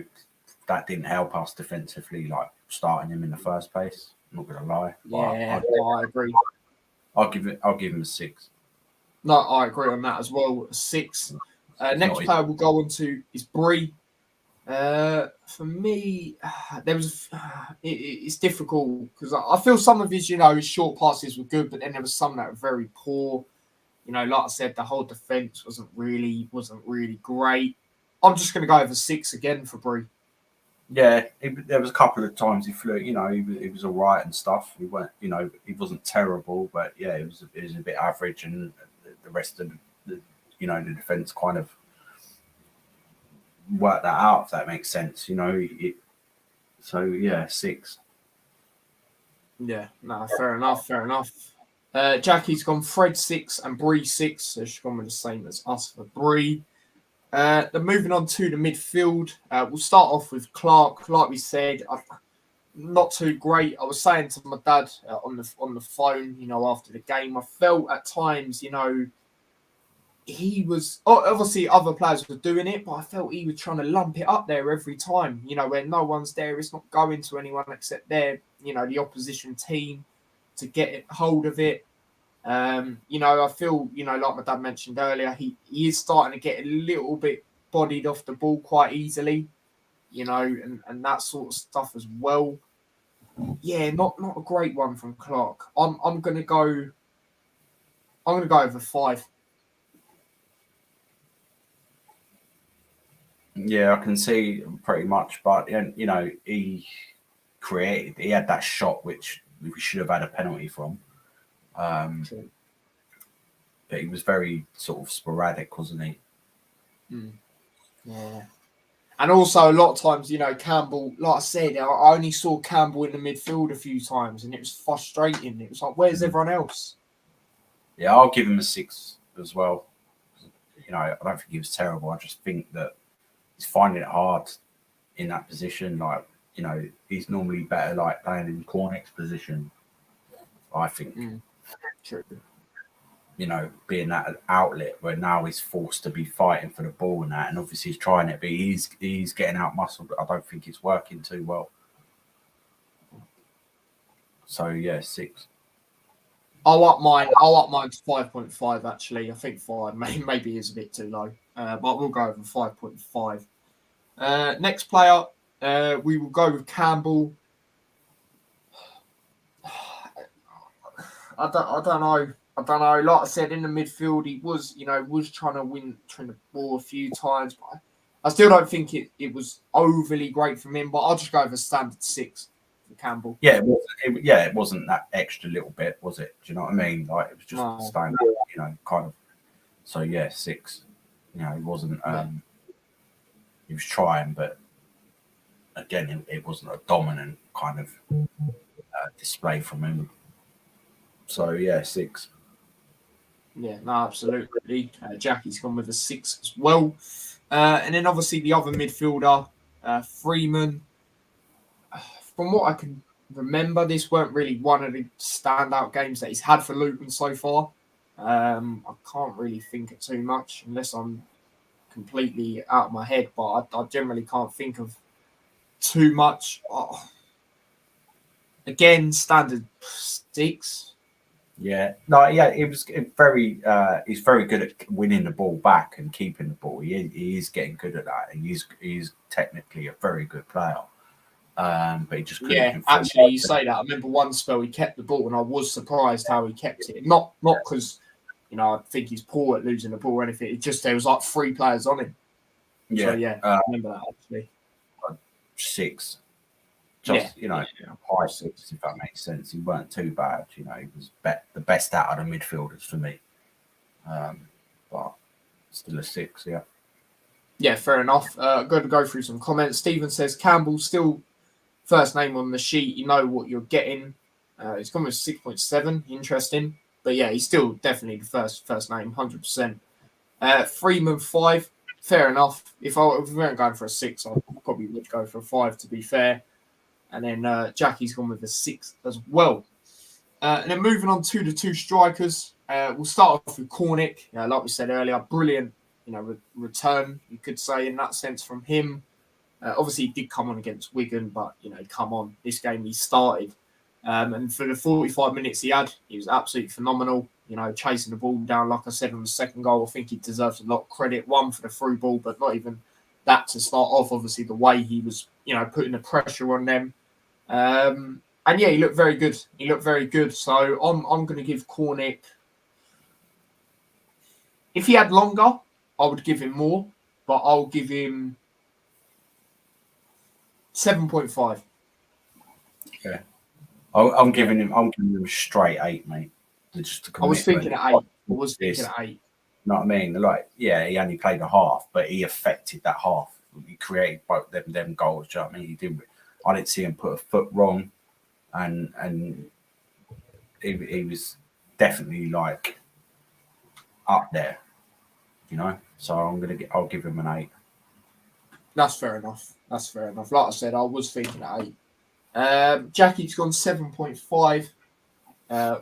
that didn't help us defensively, like starting him in the first place. I'm not gonna lie. Yeah, I agree. I'll give him a 6. No, I agree on that as well. 6. Next player we'll go on to is Bree. For me, it's difficult because I feel some of his short passes were good, but then there was some that were very poor. Like I said, the whole defense wasn't really great. I'm just going to go over 6 again for Bree. Yeah, there was a couple of times he flew. He was all right and stuff. He weren't, he wasn't terrible, but yeah, it was a bit average, and the rest of the defense kind of worked that out. If that makes sense, So yeah, 6. Yeah, no, fair enough. Jackie's gone Fred 6 and Bree 6, so she's gone with the same as us for Bree. Then moving on to the midfield, we'll start off with Clark. Like we said, not too great. I was saying to my dad on the phone, after the game, I felt at times, he was obviously other players were doing it, but I felt he was trying to lump it up there every time. When no one's there, it's not going to anyone except the opposition team to get hold of it. I feel, like my dad mentioned earlier, he is starting to get a little bit bodied off the ball quite easily, and that sort of stuff as well. Yeah, not a great one from Clark. I'm gonna go over 5. Yeah, I can see pretty much, but he had that shot which we should have had a penalty from. But he was very sort of sporadic, wasn't he? Yeah. And also, a lot of times, Campbell, like I said, I only saw Campbell in the midfield a few times, and it was frustrating. It was like, where's everyone else? Yeah, I'll give him a 6 as well. I don't think he was terrible. I just think that he's finding it hard in that position. Like, he's normally better like playing in Cornick's position, I think. True. Being that outlet where now he's forced to be fighting for the ball and that, and obviously he's trying it, but he's getting out muscled. I don't think it's working too well. So yeah, 6. I'll up mine to 5.5 actually. I think 5 maybe is a bit too low, but we'll go over 5.5. Next player, we will go with Campbell. I don't know. Like I said, in the midfield, he was trying to win the ball a few times, but I still don't think it was overly great from him. But I'll just go over standard 6 for Campbell. Yeah, it wasn't that extra little bit, was it? Do you know what I mean? Like, it was just standard, kind of. So yeah, 6. He wasn't. He was trying, but again, it wasn't a dominant kind of display from him. So yeah, 6. Yeah, no, absolutely. Jackie's gone with a 6 as well. And then obviously the other midfielder, Freeman. From what I can remember, this weren't really one of the standout games that he's had for Luton so far. I can't really think of too much unless I'm completely out of my head, but I generally can't think of too much. Again, standard 6. Yeah, no, yeah, it was very. He's very good at winning the ball back and keeping the ball. He is getting good at that. He's technically a very good player. But he just couldn't actually, you say that. I remember one spell he kept the ball, and I was surprised how he kept it. Not because I think he's poor at losing the ball or anything. It just there was like 3 players on him. Yeah, so, yeah, I remember that actually. 6. Just high 6, if that makes sense. He weren't too bad. He was the best out of the midfielders for me. But still a 6, yeah. Yeah, fair enough. I'm going to go through some comments. Stephen says Campbell still first name on the sheet, you know what you're getting. He's gone with 6.7. Interesting. But yeah, he's still definitely the first name, 100%. Freeman 5. Fair enough. If we weren't going for a 6, I probably would go for a 5, to be fair. And then Jackie's gone with a 6 as well. And then moving on to the two strikers, we'll start off with Cornick. Like we said earlier, brilliant, return, you could say, in that sense from him. Obviously, he did come on against Wigan, but, come on, this game he started. And for the 45 minutes he had, he was absolutely phenomenal. Chasing the ball down, like I said, on the second goal. I think he deserves a lot of credit. One, for the through ball, but not even that to start off. Obviously, the way he was, putting the pressure on them. And yeah, he looked very good. So I'm going to give Cornick. If he had longer, I would give him more, but I'll give him 7.5. Okay. I'm giving him a straight 8, mate. I was thinking at 8. You know what I mean? Like, yeah, he only played a half, but he affected that half. He created both them goals. Do you know what I mean? I didn't see him put a foot wrong, and he was definitely like up there, So I'll give him an 8. That's fair enough. Like I said, I was thinking at 8. Jackie's gone 7.5.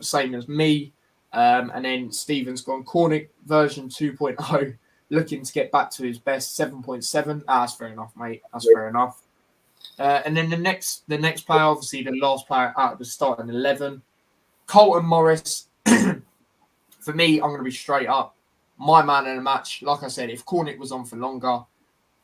Same as me. And then Stephen's gone Cornick version 2.0, looking to get back to his best, 7.7. That's fair enough, mate. That's fair enough. And then the next player, obviously the last player out of the starting 11, Colton Morris. For me, I'm going to be straight up. My man of the match. Like I said, if Cornick was on for longer,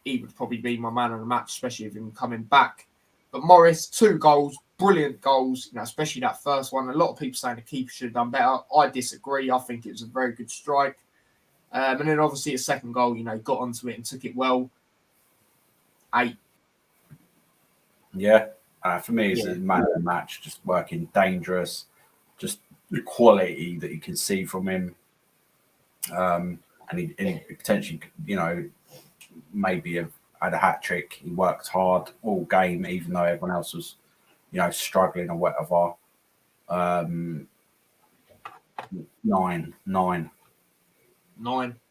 he would probably be my man of the match, especially with him coming back. But Morris, 2 goals, brilliant goals, especially that first one. A lot of people saying the keeper should have done better. I disagree. I think it was a very good strike. And then obviously a second goal, got onto it and took it well. 8. Yeah. For me, it's a man of the match, just working dangerous, just the quality that you can see from him. And he potentially, maybe had a hat trick. He worked hard all game, even though everyone else was, struggling or whatever. 9. 9.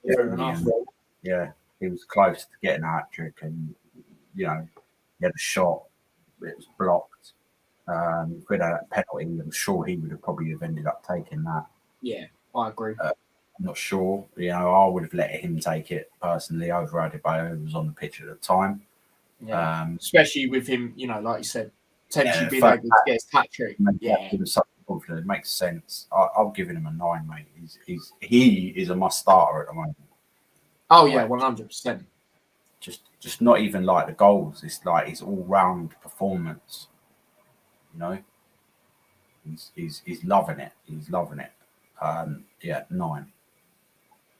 Fair enough. Yeah, he was close to getting a hat trick, and he had a shot. It was blocked. If we'd had a penalty, I'm sure he would have probably ended up taking that. Yeah, I agree. I'm not sure. I would have let him take it personally over Adebayo, who was on the pitch at the time. Yeah. Especially with him, like you said, potentially being able to get his hat trick. Yeah. It makes sense. I'll give him a 9, mate. He is a must starter at the moment. Oh yeah, 100%. Just not even like the goals. It's like his all round performance. He's loving it. He's loving it. 9.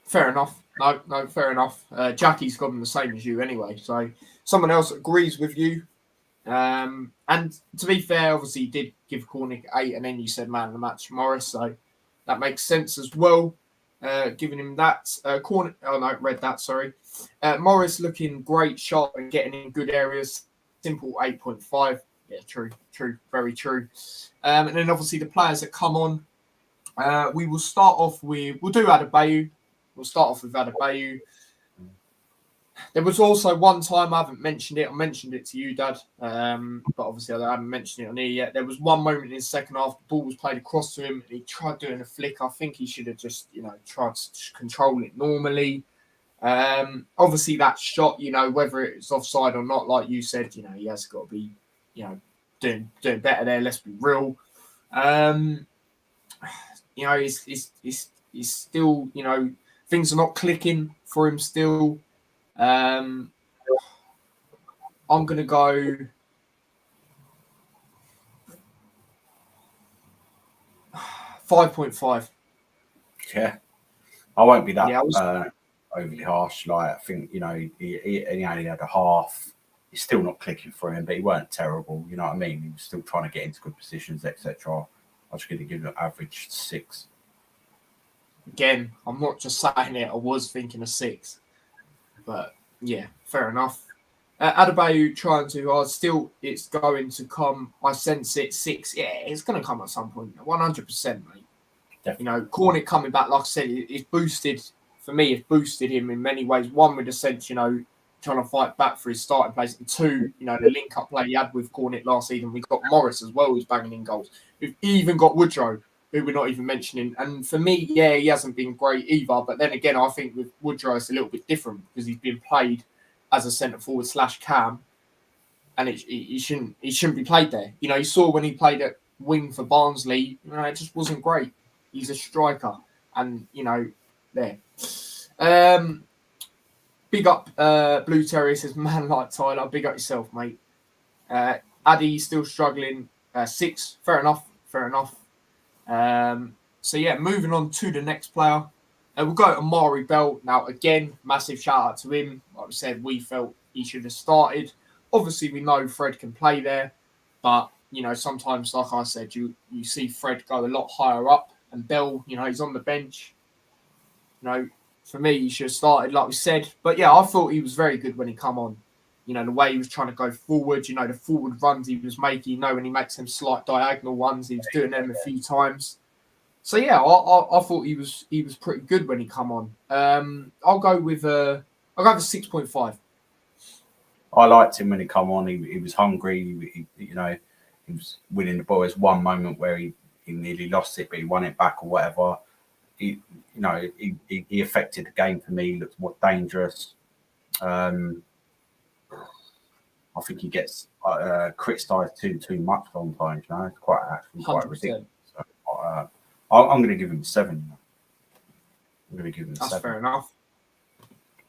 Fair enough. No, fair enough. Jackie's got him the same as you anyway. So someone else agrees with you. And to be fair, obviously you did give Cornick 8, and then you said man of the match Morris, so that makes sense as well. Giving him that. Read that, sorry. Morris looking great, sharp and getting in good areas. Simple 8.5. Yeah, true, very true. And then obviously the players that come on, we will start off with, we'll do Adebayo. We'll start off with Adebayo. There was also one time, I haven't mentioned it. I mentioned it to you, Dad. But obviously I haven't mentioned it on here yet. There was one moment in the second half, the ball was played across to him, and he tried doing a flick. I think he should have just, tried to control it normally. Obviously that shot, whether it's offside or not, like you said, he has got to be, doing better there. Let's be real. He's still, things are not clicking for him still. I'm going to go 5.5. Yeah. I won't be that overly harsh. Like, I think, he only had a half. He's still not clicking for him, but he weren't terrible. You know what I mean? He was still trying to get into good positions, etc. I was going to give him an average 6. Again, I'm not just saying it. I was thinking a 6. But, yeah, fair enough. Adebayo trying too hard. Still, it's going to come. I sense it. 6. Yeah, it's going to come at some point. 100%, mate. Definitely. You know, Cornet coming back, like I said, it's boosted, for me, it's boosted him in many ways. One, with the sense, you know, trying to fight back for his starting place. And two, you know, the link-up play he had with Cornet last season. We've got Morris as well, who's banging in goals. We've even got Woodrow, who we're not even mentioning. And for me, yeah, he hasn't been great either. But then again, I think with Woodrow, it's a little bit different because he's been played as a centre-forward / cam. And he shouldn't be played there. You know, you saw when he played at wing for Barnsley, you know, it just wasn't great. He's a striker, and you know, there. Big up, Blue Terry says, "Man like Tyler, big up yourself, mate." Addy still struggling. 6, fair enough. So yeah, moving on to the next player. We'll go to Mari Bell now. Again, massive shout out to him. Like we said, we felt he should have started. Obviously, we know Fred can play there, but you know, sometimes, like I said, you see Fred go a lot higher up. And Bell, you know, he's on the bench. You know, for me, he should have started, like we said. But yeah, I thought he was very good when he come on. You know, the way he was trying to go forward, you know, the forward runs he was making, you know, when he makes them slight diagonal ones, he was doing them a few times. So yeah, I thought he was pretty good when he come on. I'll go with 6.5. I liked him when he come on. He was hungry. You know, he was winning the ball. There's one moment where he nearly lost it, but he won it back or whatever. He affected the game for me. He looked more dangerous. I think he gets criticised too much sometimes. You know, it's quite 100%. ridiculous. So, I'm going to give him 7. I'm going to give him 7. That's fair enough.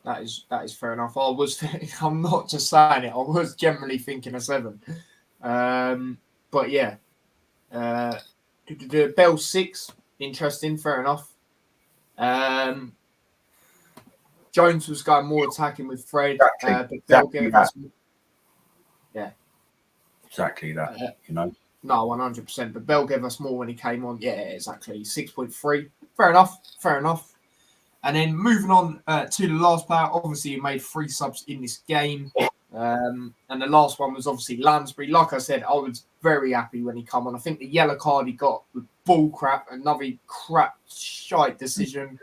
That is fair enough. I'm not just saying it. I was generally thinking a 7. But yeah. The Bell 6, interesting, fair enough. Jones was going more attacking with Fred, but Bell gave us. Yeah, exactly that. You know, no, 100%. But Bell gave us more when he came on. Yeah, exactly. 6.3, fair enough. And then moving on to the last player, obviously he made 3 subs in this game. And the last one was obviously Lansbury. Like I said, I was very happy when he come on. I think the yellow card he got was bull crap, another crap shite decision.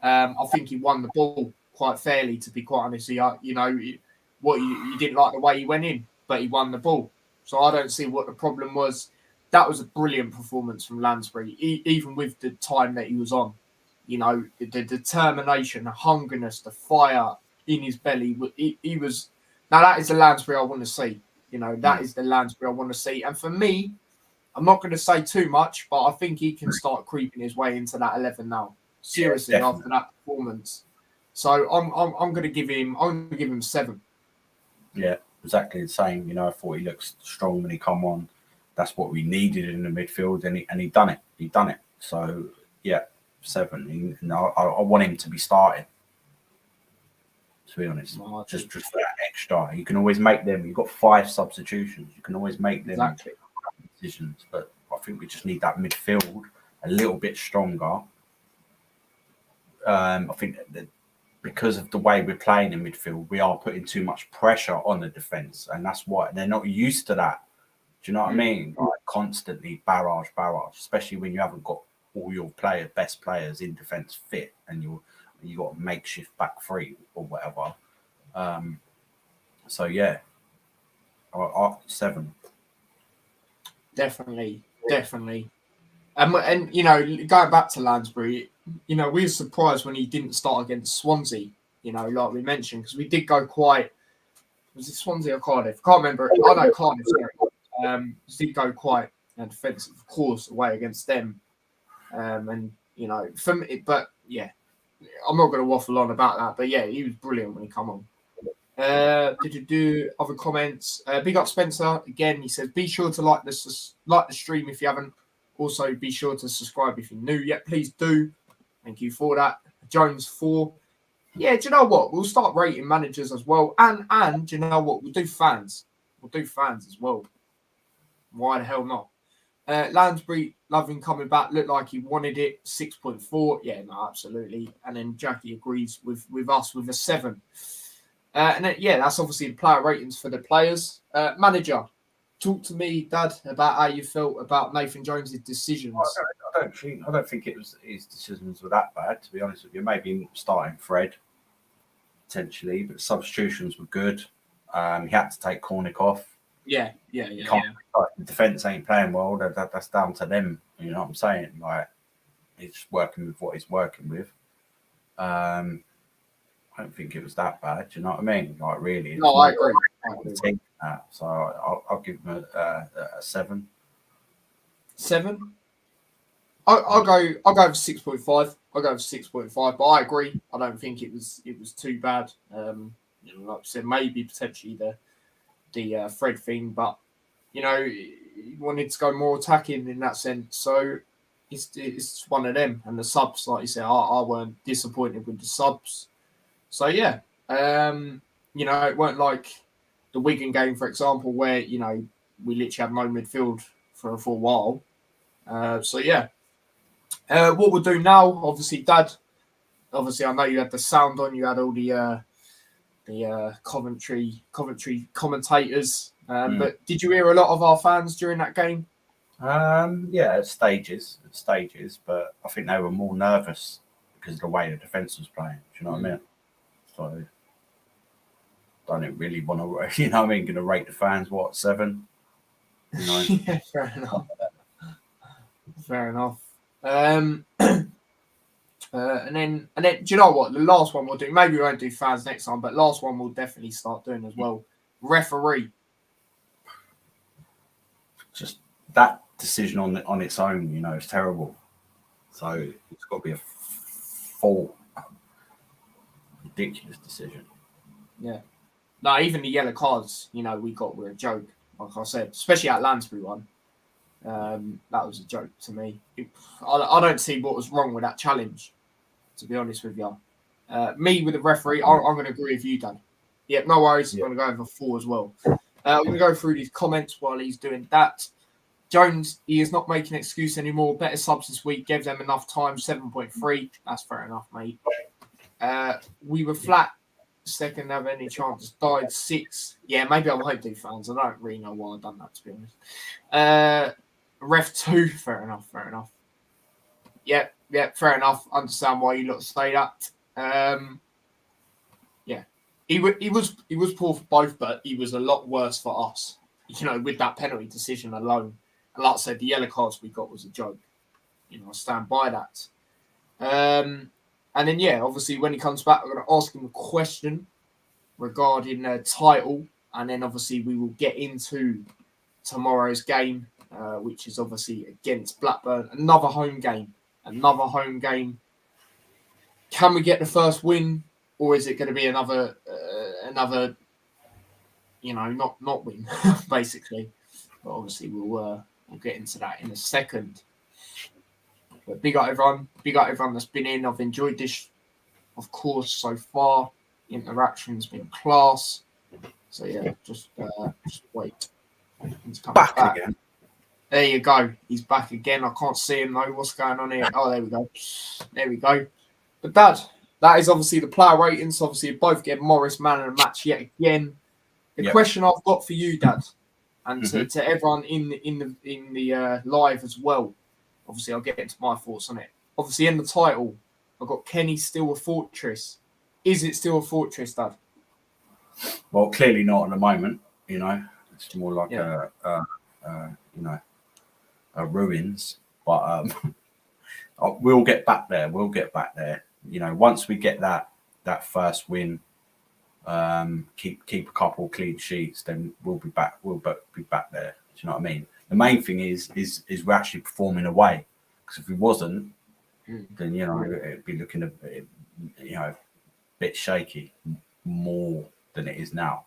I think he won the ball quite fairly, to be quite honest. You know, you didn't like the way he went in, but he won the ball. So I don't see what the problem was. That was a brilliant performance from Lansbury, even with the time that he was on. You know, the determination, the hungriness, the fire in his belly. He was. Now, that is the Lansbury I want to see. You know, that is the Lansbury I want to see. And for me, I'm not going to say too much, but I think he can start creeping his way into that 11 now. Seriously, after that performance. So I'm going to give him 7. Yeah, exactly the same. You know, I thought he looked strong when he come on. That's what we needed in the midfield, and he done it. He done it. So yeah, 7. And I want him to be starting. To be honest, just for that extra, you can always make them. You've got 5 substitutions. You can always make them decisions. But I think we just need that midfield a little bit stronger. I think that because of the way we're playing in midfield, we are putting too much pressure on the defence, and that's why they're not used to that. Do you know what I mean? Like constantly barrage, especially when you haven't got all your best players in defence fit, and you got a makeshift back 3 or whatever. So yeah, 7. Definitely. And you know, going back to Lansbury, you know, we were surprised when he didn't start against Swansea. You know, like we mentioned, because we did go quite. Was it Swansea or Cardiff? Can't remember. I know Cardiff. Sorry. Did go quite defensive, of course, away against them. And you know, for me, but yeah, I'm not going to waffle on about that. But yeah, he was brilliant when he come on. Other comments? Big up Spencer again. He says, "Be sure to like the stream if you haven't. Also, be sure to subscribe if you're new. Yeah, please do. Thank you for that." Jones 4. Yeah, do you know what? We'll start rating managers as well, and do you know what? We'll do fans. We'll do fans as well. Why the hell not? Lansbury, loving coming back. Looked like he wanted it. 6.4. Yeah, no, absolutely. And then Jackie agrees with us with a 7. And then, yeah, that's obviously the player ratings for the players. Manager, talk to me, Dad, about how you felt about Nathan Jones's decisions. I don't think it was his decisions were that bad, to be honest with you. Maybe starting Fred potentially, but substitutions were good. He had to take Cornick off. Yeah. The defence ain't playing well. That's down to them. You know what I'm saying? Like, he's working with what he's working with. I don't think it was that bad. Do you know what I mean? Like, really. No, I agree. So I'll give him a 7. 7? I'll go for 6.5. I'll go for 6.5, but I agree. I don't think it was too bad. Like I said, maybe potentially the Fred thing, but he wanted to go more attacking in that sense. So it's one of them. And the subs, like you said, I weren't disappointed with the subs. So yeah, it weren't like the Wigan game, for example, where we literally had no midfield for a while. So yeah. What we'll do now, obviously, Dad. Obviously, I know you had the sound on. You had all the Coventry commentators. But did you hear a lot of our fans during that game? Yeah, at stages. But I think they were more nervous because of the way the defence was playing. Do you know what I mean? So I don't really want to. You know what I mean? Going to rate the fans 7? Yeah, fair enough. Fair enough. And then do you know what? The last one we'll do, maybe we won't do fans next time, but last one we'll definitely start doing as well. Referee. Just that decision on its own, is terrible. So it's got to be a full ridiculous decision. Yeah. No, even the yellow cards, we got were a joke. Like I said, especially at Lansbury one. That was a joke to me. I don't see what was wrong with that challenge, to be honest with you. Me with the referee, I'm going to agree with you, Dan. Yeah, no worries. I'm going to go over 4 as well. I'm going to go through these comments while he's doing that. Jones, he is not making an excuse anymore. Better subs this week. Gave them enough time. 7.3. That's fair enough, mate. We were flat. Second, have any chances? Died 6. Yeah, maybe I won't do fans. I don't really know why I've done that, to be honest. Ref 2, fair enough. Yeah, fair enough. Understand why you lot say that. Yeah, he was poor for both, but he was a lot worse for us. With that penalty decision alone. And like I said, the yellow cards we got was a joke. I stand by that. And then obviously when he comes back, we're going to ask him a question regarding the title, and then obviously we will get into tomorrow's game. Which is obviously against Blackburn. Another home game. Can we get the first win, or is it going to be another not win, basically? But obviously we'll get into that in a second. But big up everyone that's been in. I've enjoyed this, of course, so far. Interaction's been class. So yeah, just wait. He's coming back again. There you go. He's back again. I can't see him though. What's going on here? Oh, there we go. But that is obviously the player ratings. Obviously, both get Morris man of the match yet again. The question I've got for you, Dad, and to everyone in the live as well. Obviously, I'll get into my thoughts on it. Obviously, in the title, I've got Kenny still a fortress. Is it still a fortress, Dad? Well, clearly not at the moment. It's more like ruins. But we'll get back there. Once we get that first win, keep a couple clean sheets, then we'll be back. We'll be back there. Do you know what I mean? The main thing is we're actually performing away. Because if we wasn't, then it'd be looking a bit shaky more than it is now.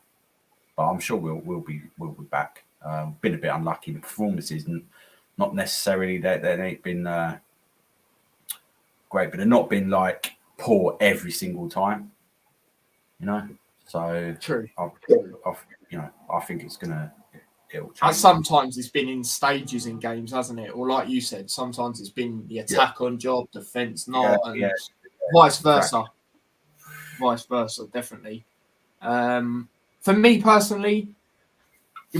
But I'm sure we'll be back. Been a bit unlucky. The performances, not necessarily that they ain't been great, but they've not been like poor every single time. So true. I think it'll change. And sometimes it's been in stages in games, hasn't it? Or like you said, sometimes it's been the attack on job, defence not, and vice versa. Vice versa, definitely. For me personally,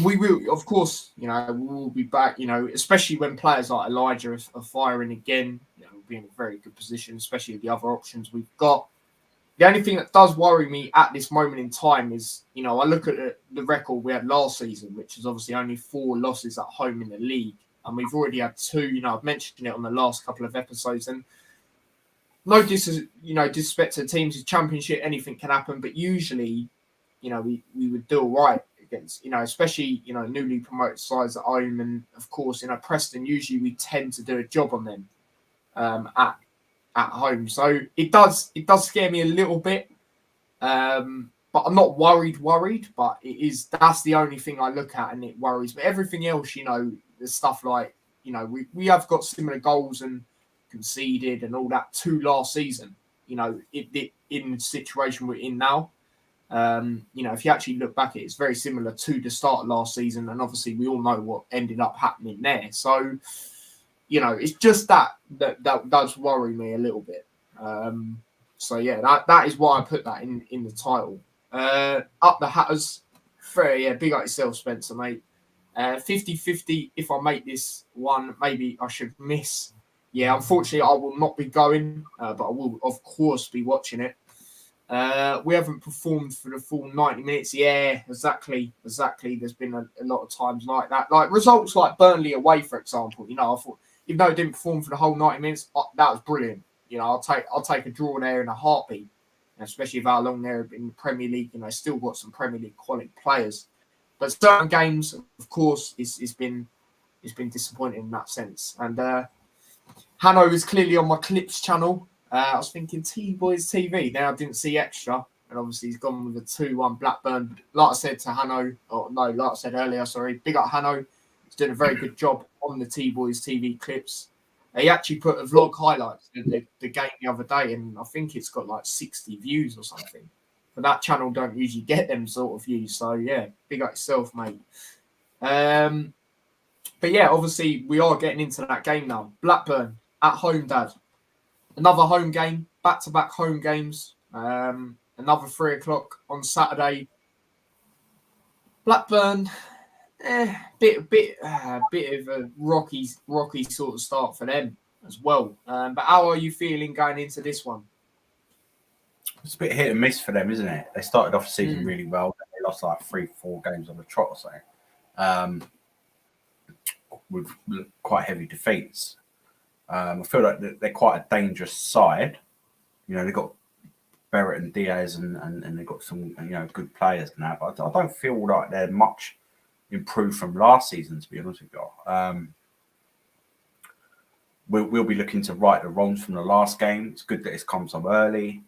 we will, of course, we will be back, especially when players like Elijah are firing again. We'll be in a very good position, especially with the other options we've got. The only thing that does worry me at this moment in time is, I look at the record we had last season, which is obviously only 4 losses at home in the league. And we've already had 2, I've mentioned it on the last couple of episodes. And no disrespect to the teams, the championship, anything can happen. But usually, we would do all right against, especially, newly promoted sides at home. And of course, Preston, usually we tend to do a job on them at home. So it does scare me a little bit. But I'm not worried, but that's the only thing I look at and it worries me. Everything else, there's stuff like, we have got similar goals and conceded and all that to last season, in the situation we're in now. If you actually look back at it, it's very similar to the start of last season. And obviously we all know what ended up happening there. So, it's just that does worry me a little bit. So yeah, that is why I put that in the title. Up the Hatters, big up yourself, Spencer, mate. 50-50, if I make this one, maybe I should miss. Yeah, unfortunately, I will not be going, but I will, of course, be watching it. We haven't performed for the full 90 minutes. Yeah, exactly. There's been a lot of times like that. Like results like Burnley away, for example. I thought, even though it didn't perform for the whole 90 minutes, that was brilliant. I'll take a draw there in a heartbeat, especially if how long they're in the Premier League. Still got some Premier League quality players, but certain games, of course, it's been disappointing in that sense. And Hanno is clearly on my Clips channel. I was thinking T-Boys TV. Then I didn't see extra, and obviously he's gone with a 2-1 Blackburn. Like I said to Hanno, like I said earlier, sorry, big up Hanno. He's doing a very good job on the T-Boys TV Clips. He actually put a vlog highlights of the game the other day, and I think it's got like 60 views or something. But that channel don't usually get them sort of views. So, yeah, big up yourself, mate. But, yeah, obviously, we are getting into that game now. Blackburn at home, Dad. Another home game, back-to-back home games. Another 3 o'clock on Saturday. Blackburn... bit of a rocky sort of start for them as well. But how are you feeling going into this one? It's a bit hit and miss for them, isn't it? They started off the season really well. They lost like 3-4 games on the trot or something, with quite heavy defeats. I feel like they're quite a dangerous side. They've got Barrett and Diaz and they've got some good players now. But I don't feel like they're much improved from last season, to be honest with you. We'll be looking to right the wrongs from the last game. It's good that it's come so early.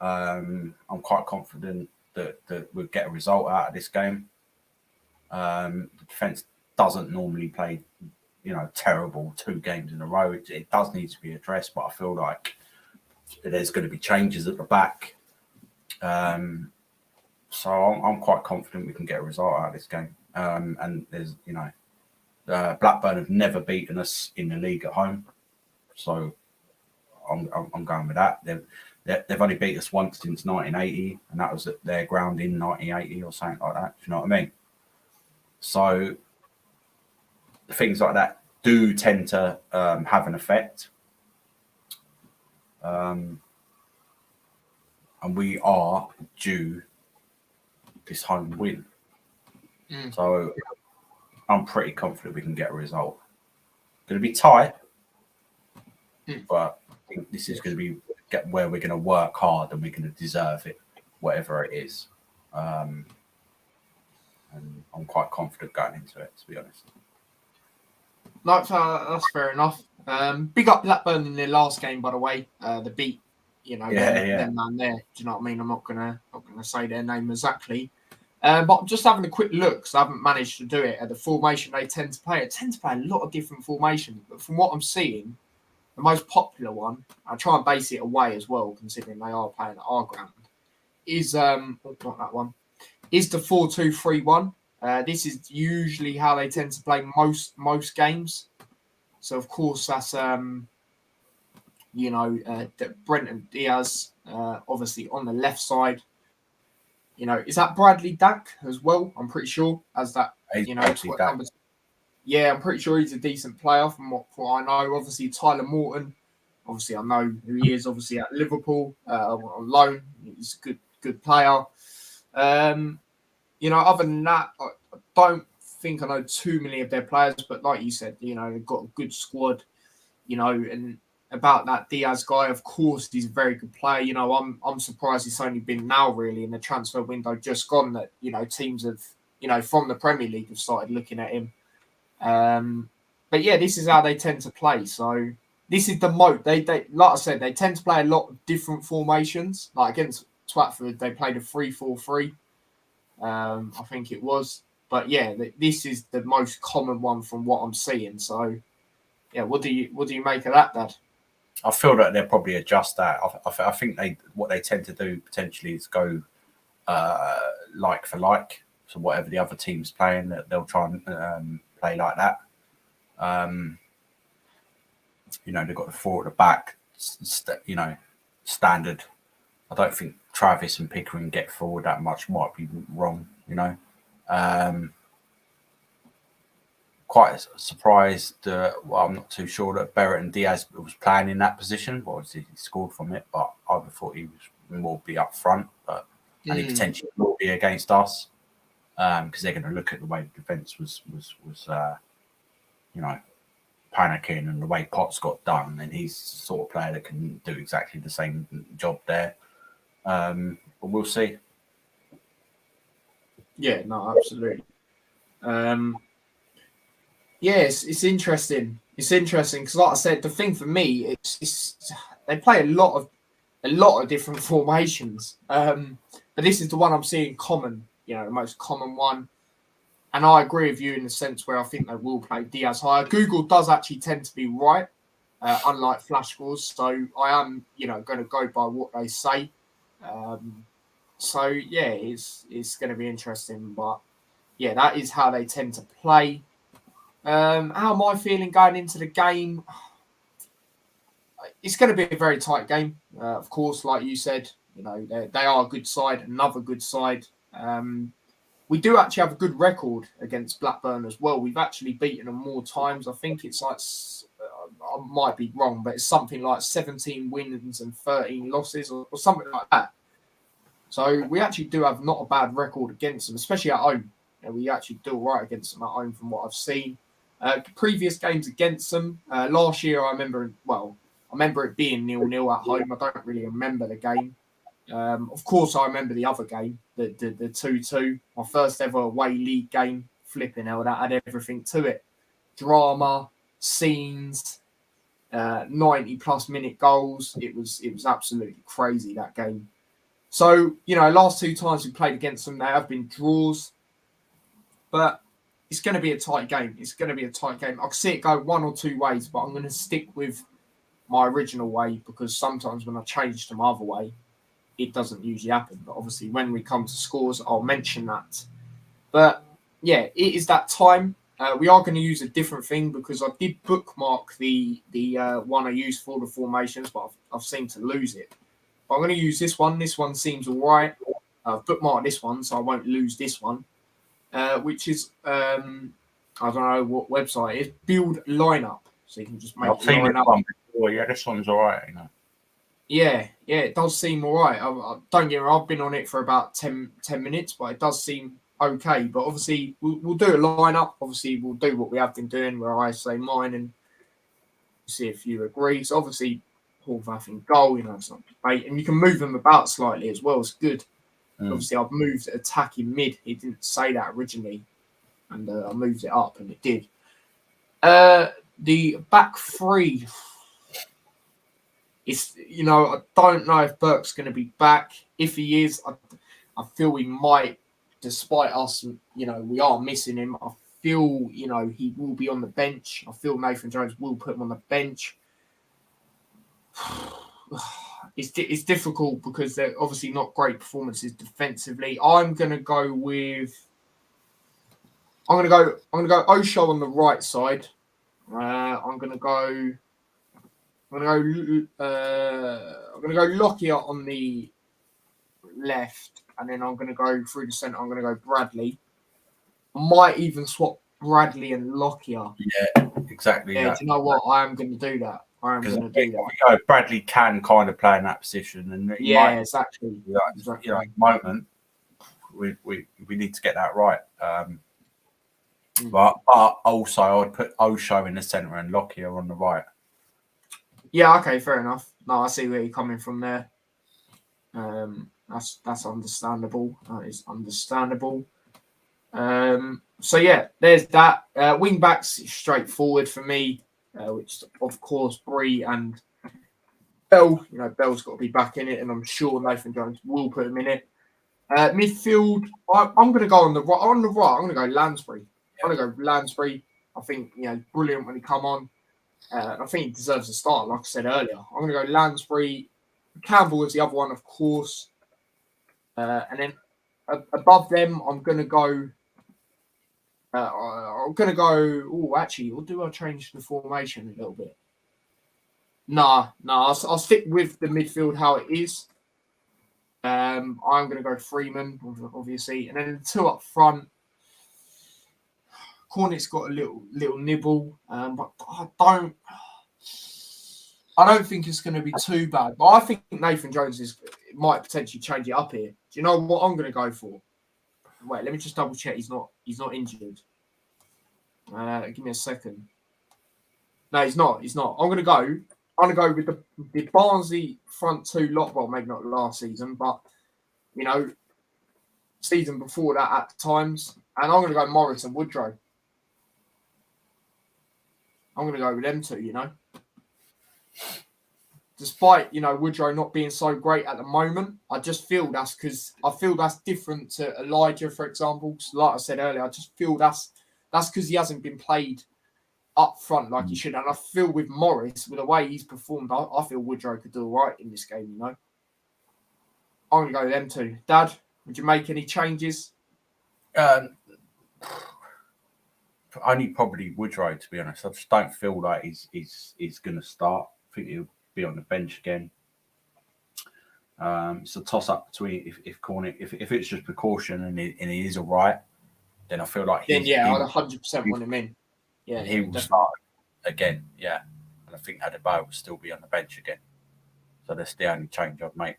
I'm quite confident that we'll get a result out of this game. The defence doesn't normally play, terrible 2 games in a row. It does need to be addressed, but I feel like there's going to be changes at the back. So I'm quite confident we can get a result out of this game. And there's, Blackburn have never beaten us in the league at home, so I'm going with that. They've only beat us once since 1980, and that was at their ground in 1980 or something like that. Do you know what I mean? So things like that do tend to have an effect, and we are due this home win. So I'm pretty confident we can get a result. Going to be tight, but I think this is going to be where we're going to work hard and we're going to deserve it, whatever it is. And I'm quite confident going into it, to be honest. That's fair enough. Big up Blackburn in their last game, by the way. The beat, them man there. Do you know what I mean? I'm not gonna say their name exactly. But I'm just having a quick look because I haven't managed to do it at the formation they tend to play. They tend to play a lot of different formations, but from what I'm seeing, the most popular one, I try and base it away as well, considering they are playing at our ground, is not that one, is the 4-2-3-1. This is usually how they tend to play most games. So of course that's Brent and Diaz obviously on the left side. is that Bradley Dack as well? I'm pretty sure as that, He's number. Yeah, I'm pretty sure he's a decent player from what I know. Obviously, Tyler Morton. Obviously, I know who he is. Obviously, at Liverpool on loan, he's a good player. Other than that, I don't think I know too many of their players. But like you said, they've got a good squad. And about that Diaz guy, of course, he's a very good player. I'm surprised it's only been now really in the transfer window just gone that teams have from the Premier League have started looking at him. But yeah, this is how they tend to play. So this is the moat. They like I said, they tend to play a lot of different formations. Like against Twatford, they played a 3-4-3. I think it was. But yeah, this is the most common one from what I'm seeing. So yeah, what do you make of that, Dad? I feel that they'll probably adjust that. I think what they tend to do potentially is go like for like. So whatever the other team's playing, they'll try and play like that. They've got the four at the back. Standard. I don't think Travis and Pickering get forward that much. Might be wrong. Quite surprised. I'm not too sure that Barrett and Diaz was playing in that position. Well, obviously he scored from it, but I would have thought he was more be up front. And he potentially will be against us because they're going to look at the way the defence was panicking and the way Potts got done, and he's the sort of player that can do exactly the same job there. But we'll see. Yeah, no, absolutely. It's interesting. It's interesting because, like I said, the thing for me, it's they play a lot of different formations. But this is the one I'm seeing common. The most common one. And I agree with you in the sense where I think they will play Diaz higher. Google does actually tend to be right, unlike flash scores. So I am, going to go by what they say. So yeah, it's going to be interesting. But yeah, that is how they tend to play. How am I feeling going into the game? It's going to be a very tight game. Of course, like you said, they are a good side, another good side. We do actually have a good record against Blackburn as well. We've actually beaten them more times. I think it's like, I might be wrong, but it's something like 17 wins and 13 losses or something like that. So we actually do have not a bad record against them, especially at home. We actually do all right against them at home from what I've seen. Previous games against them, last year I remember it being 0-0 at home. I don't really remember the game. Of course, I remember the other game, the 2-2. My first ever away league game. Flipping hell, that had everything to it. Drama, scenes, 90-plus minute goals. It was absolutely crazy, that game. So, last two times we played against them, they have been draws. But it's going to be a tight game. I can see it go one or two ways, but I'm going to stick with my original way because sometimes when I change to my other way, it doesn't usually happen. But obviously, when we come to scores, I'll mention that. But yeah, it is that time. We are going to use a different thing because I did bookmark the one I used for the formations, but I've seemed to lose it. But I'm going to use this one. This one seems all right. I've bookmarked this one, so I won't lose this one. Which is, I don't know what website it is, Build Lineup. So you can just make I've seen line up. Yeah, this one's all right, Yeah, it does seem all right. I don't get me wrong, I've been on it for about 10 minutes, but it does seem okay. But obviously, we'll do a lineup. Obviously, we'll do what we have been doing, where I say mine and see if you agree. So obviously, Horvath in goal, it's not debate. And you can move them about slightly as well. It's good. Obviously, I've moved attacking mid. It didn't say that originally. And I moved it up, and it did. The back three... I don't know if Burke's going to be back. If he is, I feel we might, despite us, we are missing him. I feel, he will be on the bench. I feel Nathan Jones will put him on the bench. It's difficult because they're obviously not great performances defensively. I'm going to go Osho on the right side. I'm going to go Lockyer on the left, and then I'm going to go through the centre. I'm going to go Bradley. Might even swap Bradley and Lockyer. Yeah, exactly. Yeah, That. do you know what? I am going to do that. I am going to do that. Bradley can kind of play in that position, and exactly. You know, at the moment, we need to get that right. But also, I'd put Osho in the centre and Lockyer on the right. Yeah, okay, fair enough. No, I see where you're coming from there. That's understandable. That is understandable. So yeah, there's that. Wing backs is straightforward for me, which of course Bree and Bell. You know, Bell's got to be back in it, and I'm sure Nathan Jones will put him in it. Midfield, I'm going to go on the right. On the right, I'm going to go Lansbury. I'm going to go Lansbury. I think brilliant when he come on. I think he deserves a start, like I said earlier. I'm going to go Lansbury. Campbell is the other one, of course. And then above them, I'm going to go. Oh, actually, or do I change the formation a little bit? Nah. I'll stick with the midfield how it is. I'm going to go Freeman, obviously, and then the two up front. Cornet's got a little nibble, but I don't think it's going to be too bad. But I think Nathan Jones might potentially change it up here. Do you know what I'm going to go for? Wait, let me just double check. He's not injured. Give me a second. No, he's not. I'm going to go with the Barnsley front two lot. Well, maybe not last season, but season before that at times. And I'm going to go Morris and Woodrow. I'm going to go with them two, Despite, Woodrow not being so great at the moment, I just feel that's different to Elijah, for example. Like I said earlier, I just feel that's because he hasn't been played up front like he should. And I feel with Morris, with the way he's performed, I feel Woodrow could do all right in this game, I'm going to go with them two. Dad, would you make any changes? Only probably Woodrow, to be honest. I just don't feel like he's going to start. I think he'll be on the bench again. It's a toss up between if Cornet, if it's just precaution and he is all right, then I feel like I'd 100% want him in. Yeah, he will start again. Yeah, and I think Adebayo will still be on the bench again. So that's the only change I'd make.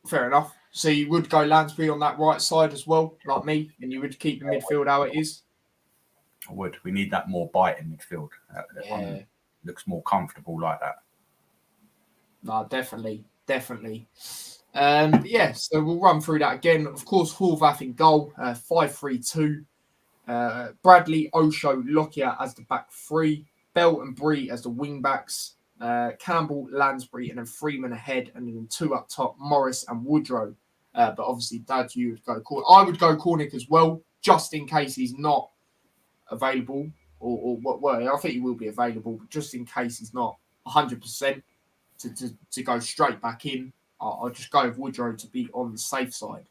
Fair enough. So you would go Lansbury on that right side as well, like me, and you would keep the midfield how it is. I would. We need that more bite in midfield. Looks more comfortable like that. No, definitely. So we'll run through that again. Of course, Horvath in goal, 5-3-2. Bradley, Osho, Lockyer as the back three. Bell and Bree as the wing backs. Campbell, Lansbury, and then Freeman ahead, and then two up top, Morris and Woodrow. But obviously, Dad, you would go Cornick. I would go Cornick as well, just in case he's not available, or what? Well, I think he will be available, but just in case he's not 100% to go straight back in, I'll just go with Woodrow to be on the safe side.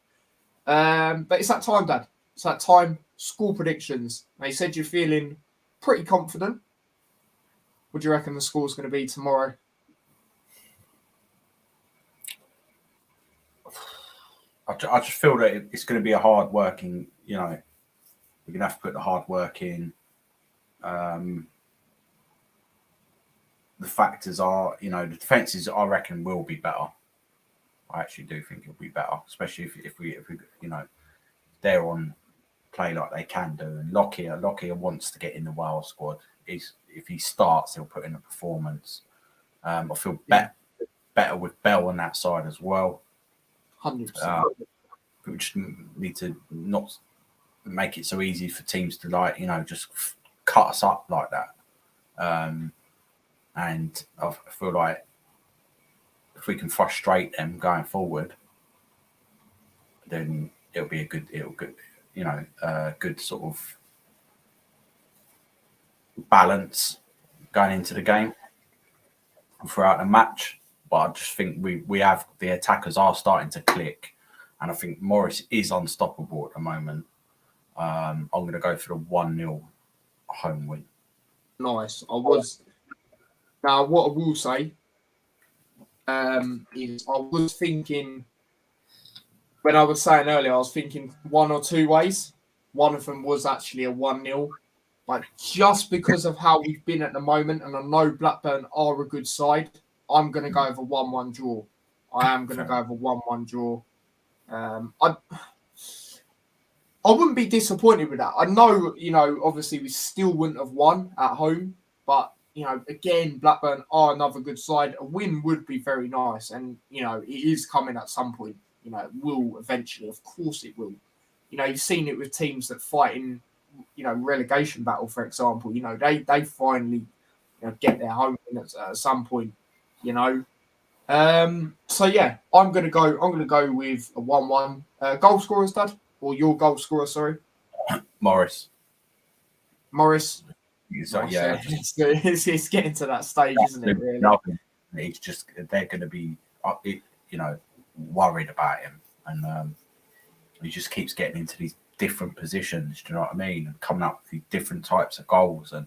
But it's that time, Dad. It's that time. Score predictions. Now, you said you're feeling pretty confident. What do you reckon the score's going to be tomorrow? I just feel that it's going to be a hard working, we're going to have to put the hard work in. The factors are, the defences, I reckon, will be better. I actually do think it'll be better, especially if we they're on play like they can do. And Lockyer wants to get in the Wales squad. If he starts, he'll put in a performance. I feel better with Bell on that side as well. 100%. We just need to not make it so easy for teams to just cut us up like that. And I feel like if we can frustrate them going forward, then it'll be a good sort of balance going into the game throughout the match. But I just think we have the attackers are starting to click, and I think Morris is unstoppable at the moment. I'm going to go for the 1-0 home win. Nice. Now, what I will say is I was thinking when I was saying earlier, I was thinking one or two ways. One of them was actually a 1-0. But just because of how we've been at the moment, and I know Blackburn are a good side, I'm going to go with a 1-1 draw. I am going to go with a 1-1 draw. I wouldn't be disappointed with that. I know, obviously we still wouldn't have won at home, but, again, Blackburn are another good side. A win would be very nice, and, it is coming at some point. It will eventually. Of course it will. You've seen it with teams that fight in, relegation battle, for example. They finally get their home win at some point, So, yeah, I'm going to go with a 1-1. Goal scorers, Dad? Or your goal scorer, sorry? Morris. So, yeah, it's getting to that stage, isn't it? Really, it's just they're going to be, worried about him, and he just keeps getting into these different positions. Do you know what I mean? And coming up with these different types of goals, and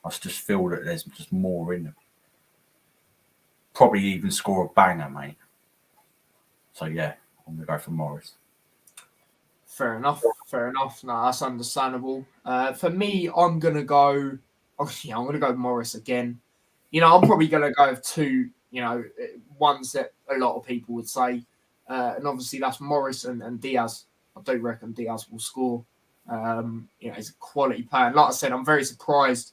I just feel that there's just more in him. Probably even score a banger, mate. So yeah, I'm going to go for Morris. Fair enough. No, that's understandable. For me, I'm going to go... I'm going to go Morris again. I'm probably going to go with two, ones that a lot of people would say. And obviously that's Morris and Diaz. I do reckon Diaz will score. He's a quality player. And like I said, I'm very surprised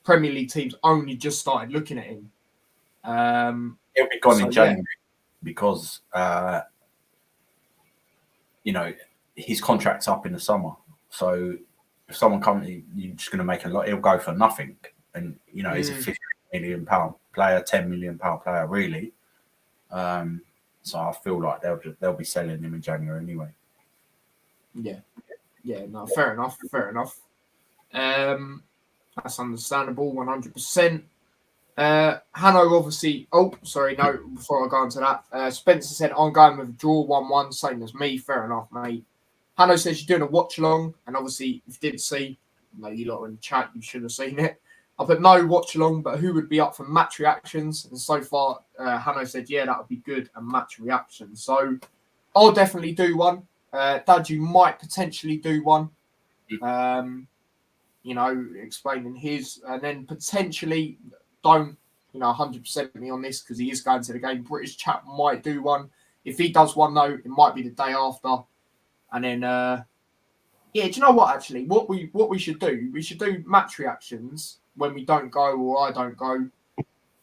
Premier League teams only just started looking at him. He'll be gone in January because, his contract's up in the summer. So if someone comes, you're just going to make a lot. He'll go for nothing, and he's a £50 million player, £10 million player, really. So I feel like they'll be selling him in January anyway. Yeah. No, fair enough. That's understandable, 100%. Hanno, obviously. Oh, sorry, no. Before I go into that, Spencer said I'm going with a draw 1-1, same as me. Fair enough, mate. Hanno says you're doing a watch along, and obviously, if you did see, you lot in the chat, you should have seen it. I put no watch along, but who would be up for match reactions? And so far, Hanno said, yeah, that would be good, and match reactions. So I'll definitely do one. Dad, you might potentially do one. Explaining his, and then potentially don't 100% me on this because he is going to the game. British chap might do one. If he does one though, it might be the day after. And then do you know what? Actually, what we should do? We should do match reactions when we don't go or I don't go,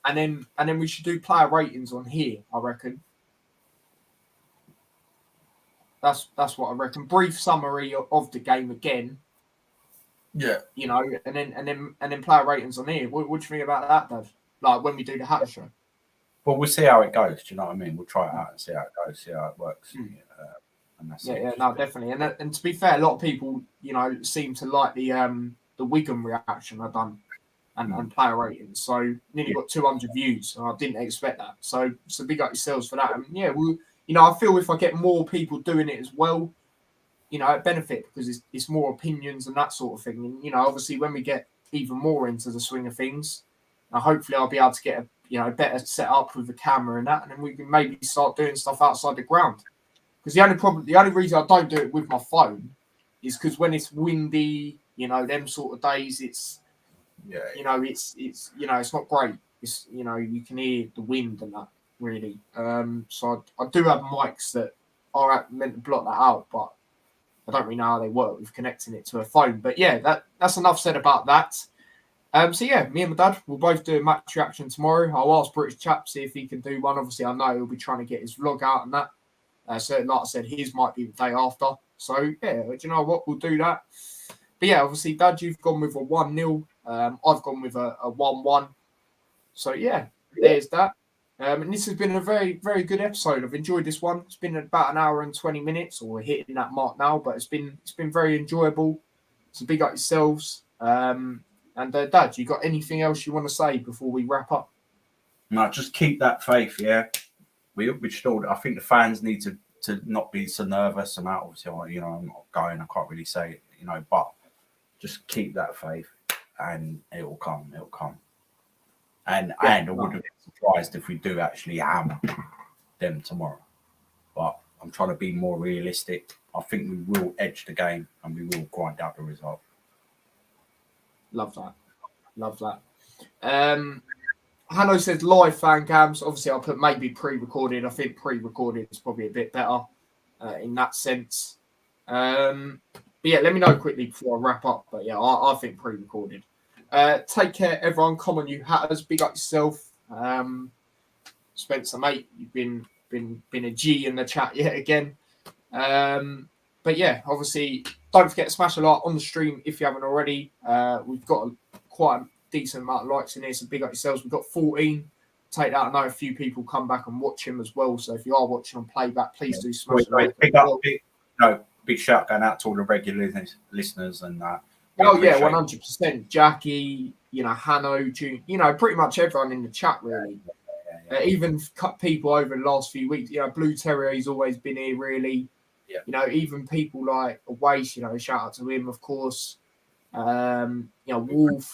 and then we should do player ratings on here. I reckon. That's what I reckon. Brief summary of the game again. Yeah. And then player ratings on here. What do you think about that, Dad? Like when we do the Hatter show. Well, we'll see how it goes. Do you know what I mean? We'll try it out and see how it goes, see how it works. And that's no, definitely. And to be fair, a lot of people, seem to like the Wigan reaction I've done and player ratings. So nearly got 200 views, and I didn't expect that. So big up yourselves for that. And I feel if I get more people doing it as well, it benefit because it's more opinions and that sort of thing. And obviously when we get even more into the swing of things, hopefully I'll be able to get a better set up with the camera and that, and then we can maybe start doing stuff outside the ground. Because the only reason I don't do it with my phone is because when it's windy, them sort of days, it's it's not great. It's you can hear the wind and that really. So I do have mics that are meant to block that out, but I don't really know how they work with connecting it to a phone. But yeah, that's enough said about that. So yeah, me and my dad will both do a match reaction tomorrow. I'll ask British chap see if he can do one. Obviously, I know he'll be trying to get his vlog out and that. So like I said, his might be the day after. So yeah, do you know what? We'll do that. But yeah, obviously, Dad, you've gone with a 1-0. I've gone with a 1-1. So yeah, there's that. And this has been a very, very good episode. I've enjoyed this one. It's been about an hour and 20 minutes, or we're hitting that mark now. But it's been very enjoyable. So big up yourselves. And Dad, you got anything else you want to say before we wrap up? No, just keep that faith. Yeah, we should all. I think the fans need to not be so nervous about. Obviously, I'm not going. I can't really say it, but just keep that faith, and it will come. It will come. And I wouldn't be surprised if we do actually hammer them tomorrow. But I'm trying to be more realistic. I think we will edge the game and we will grind out the result. Love that. Hanno says live fan cams. Obviously, I'll put maybe pre-recorded. I think pre-recorded is probably a bit better in that sense. But yeah, let me know quickly before I wrap up. But yeah, I think pre-recorded. Take care, everyone. Common you hatters. Big up yourself. Spencer, mate, you've been a G in the chat yet again. But yeah, obviously, don't forget to smash a like on the stream if you haven't already. We've got quite a decent amount of likes in here, so big up yourselves. We've got 14. Take that. I know a few people come back and watch him as well. So if you are watching on playback, please do smash a like. Big shout going out to all the regular listeners and that. Oh yeah, 100%. Jackie, Hanno, June, pretty much everyone in the chat really. Even cut people over the last few weeks. Blue Terrier's always been here really. Yeah. Even people like Waste, shout out to him, of course. Wolf.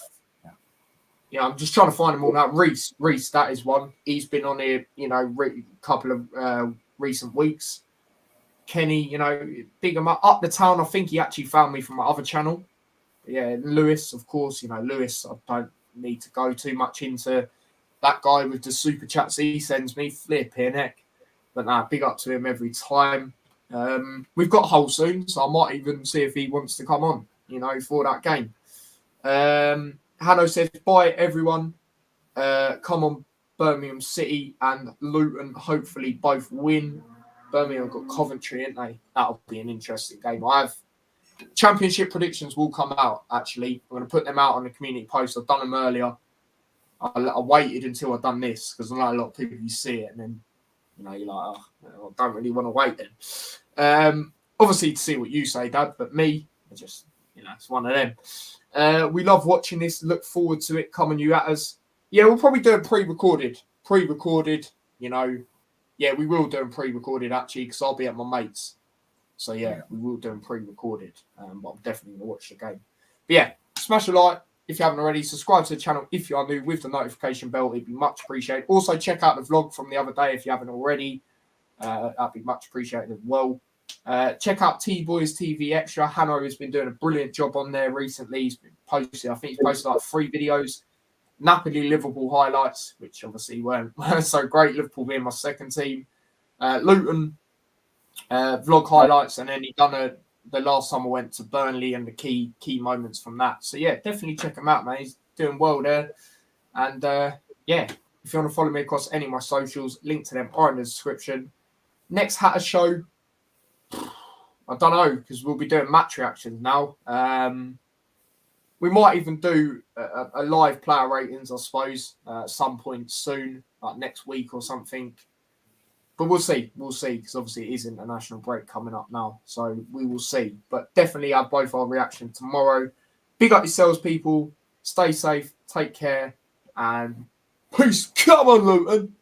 I'm just trying to find them all now. Reese, that is one. He's been on here, a couple of recent weeks. Kenny, big him up the town. I think he actually found me from my other channel. Yeah, Lewis, of course. Lewis, I don't need to go too much into that guy with the super chats he sends me. Flipping heck. But nah, big up to him every time. We've got Hull soon, so I might even see if he wants to come on, for that game. Hanno says, bye everyone. Come on, Birmingham City and Luton hopefully both win. Birmingham got Coventry, ain't they? That'll be an interesting game. Championship predictions will come out, actually. I'm going to put them out on the community post. I've done them earlier. I waited until I've done this because I know a lot of people, you see it and then, you're like, I don't really want to wait then. Obviously, to see what you say, Dad, but me, it's one of them. We love watching this. Look forward to it. Coming you at us. Yeah, we'll probably do it pre-recorded. Yeah, we will do them pre-recorded, actually, because I'll be at my mates. So, yeah, we will do them pre-recorded. But I'm definitely going to watch the game. But, yeah, smash a like if you haven't already. Subscribe to the channel if you are new with the notification bell. It'd be much appreciated. Also, check out the vlog from the other day if you haven't already. That'd be much appreciated as well. Check out T-Boys TV Extra. Hanno has been doing a brilliant job on there recently. He's been posted, I think he's posted like 3 videos. Napoli Liverpool highlights, which obviously weren't so great. Liverpool being my second team. Luton vlog highlights, and then he done the last time I went to Burnley and the key moments from that. So yeah, definitely check him out, man. He's doing well there. And yeah, if you want to follow me across any of my socials, link to them are in the description. Next Hatter show, I don't know, because we'll be doing match reactions now. We might even do a live player ratings, I suppose, at some point soon, like next week or something. But we'll see, because obviously it is international break coming up now. So we will see. But definitely have both our reaction tomorrow. Big up yourselves, people. Stay safe, take care, and peace. Come on, Luton.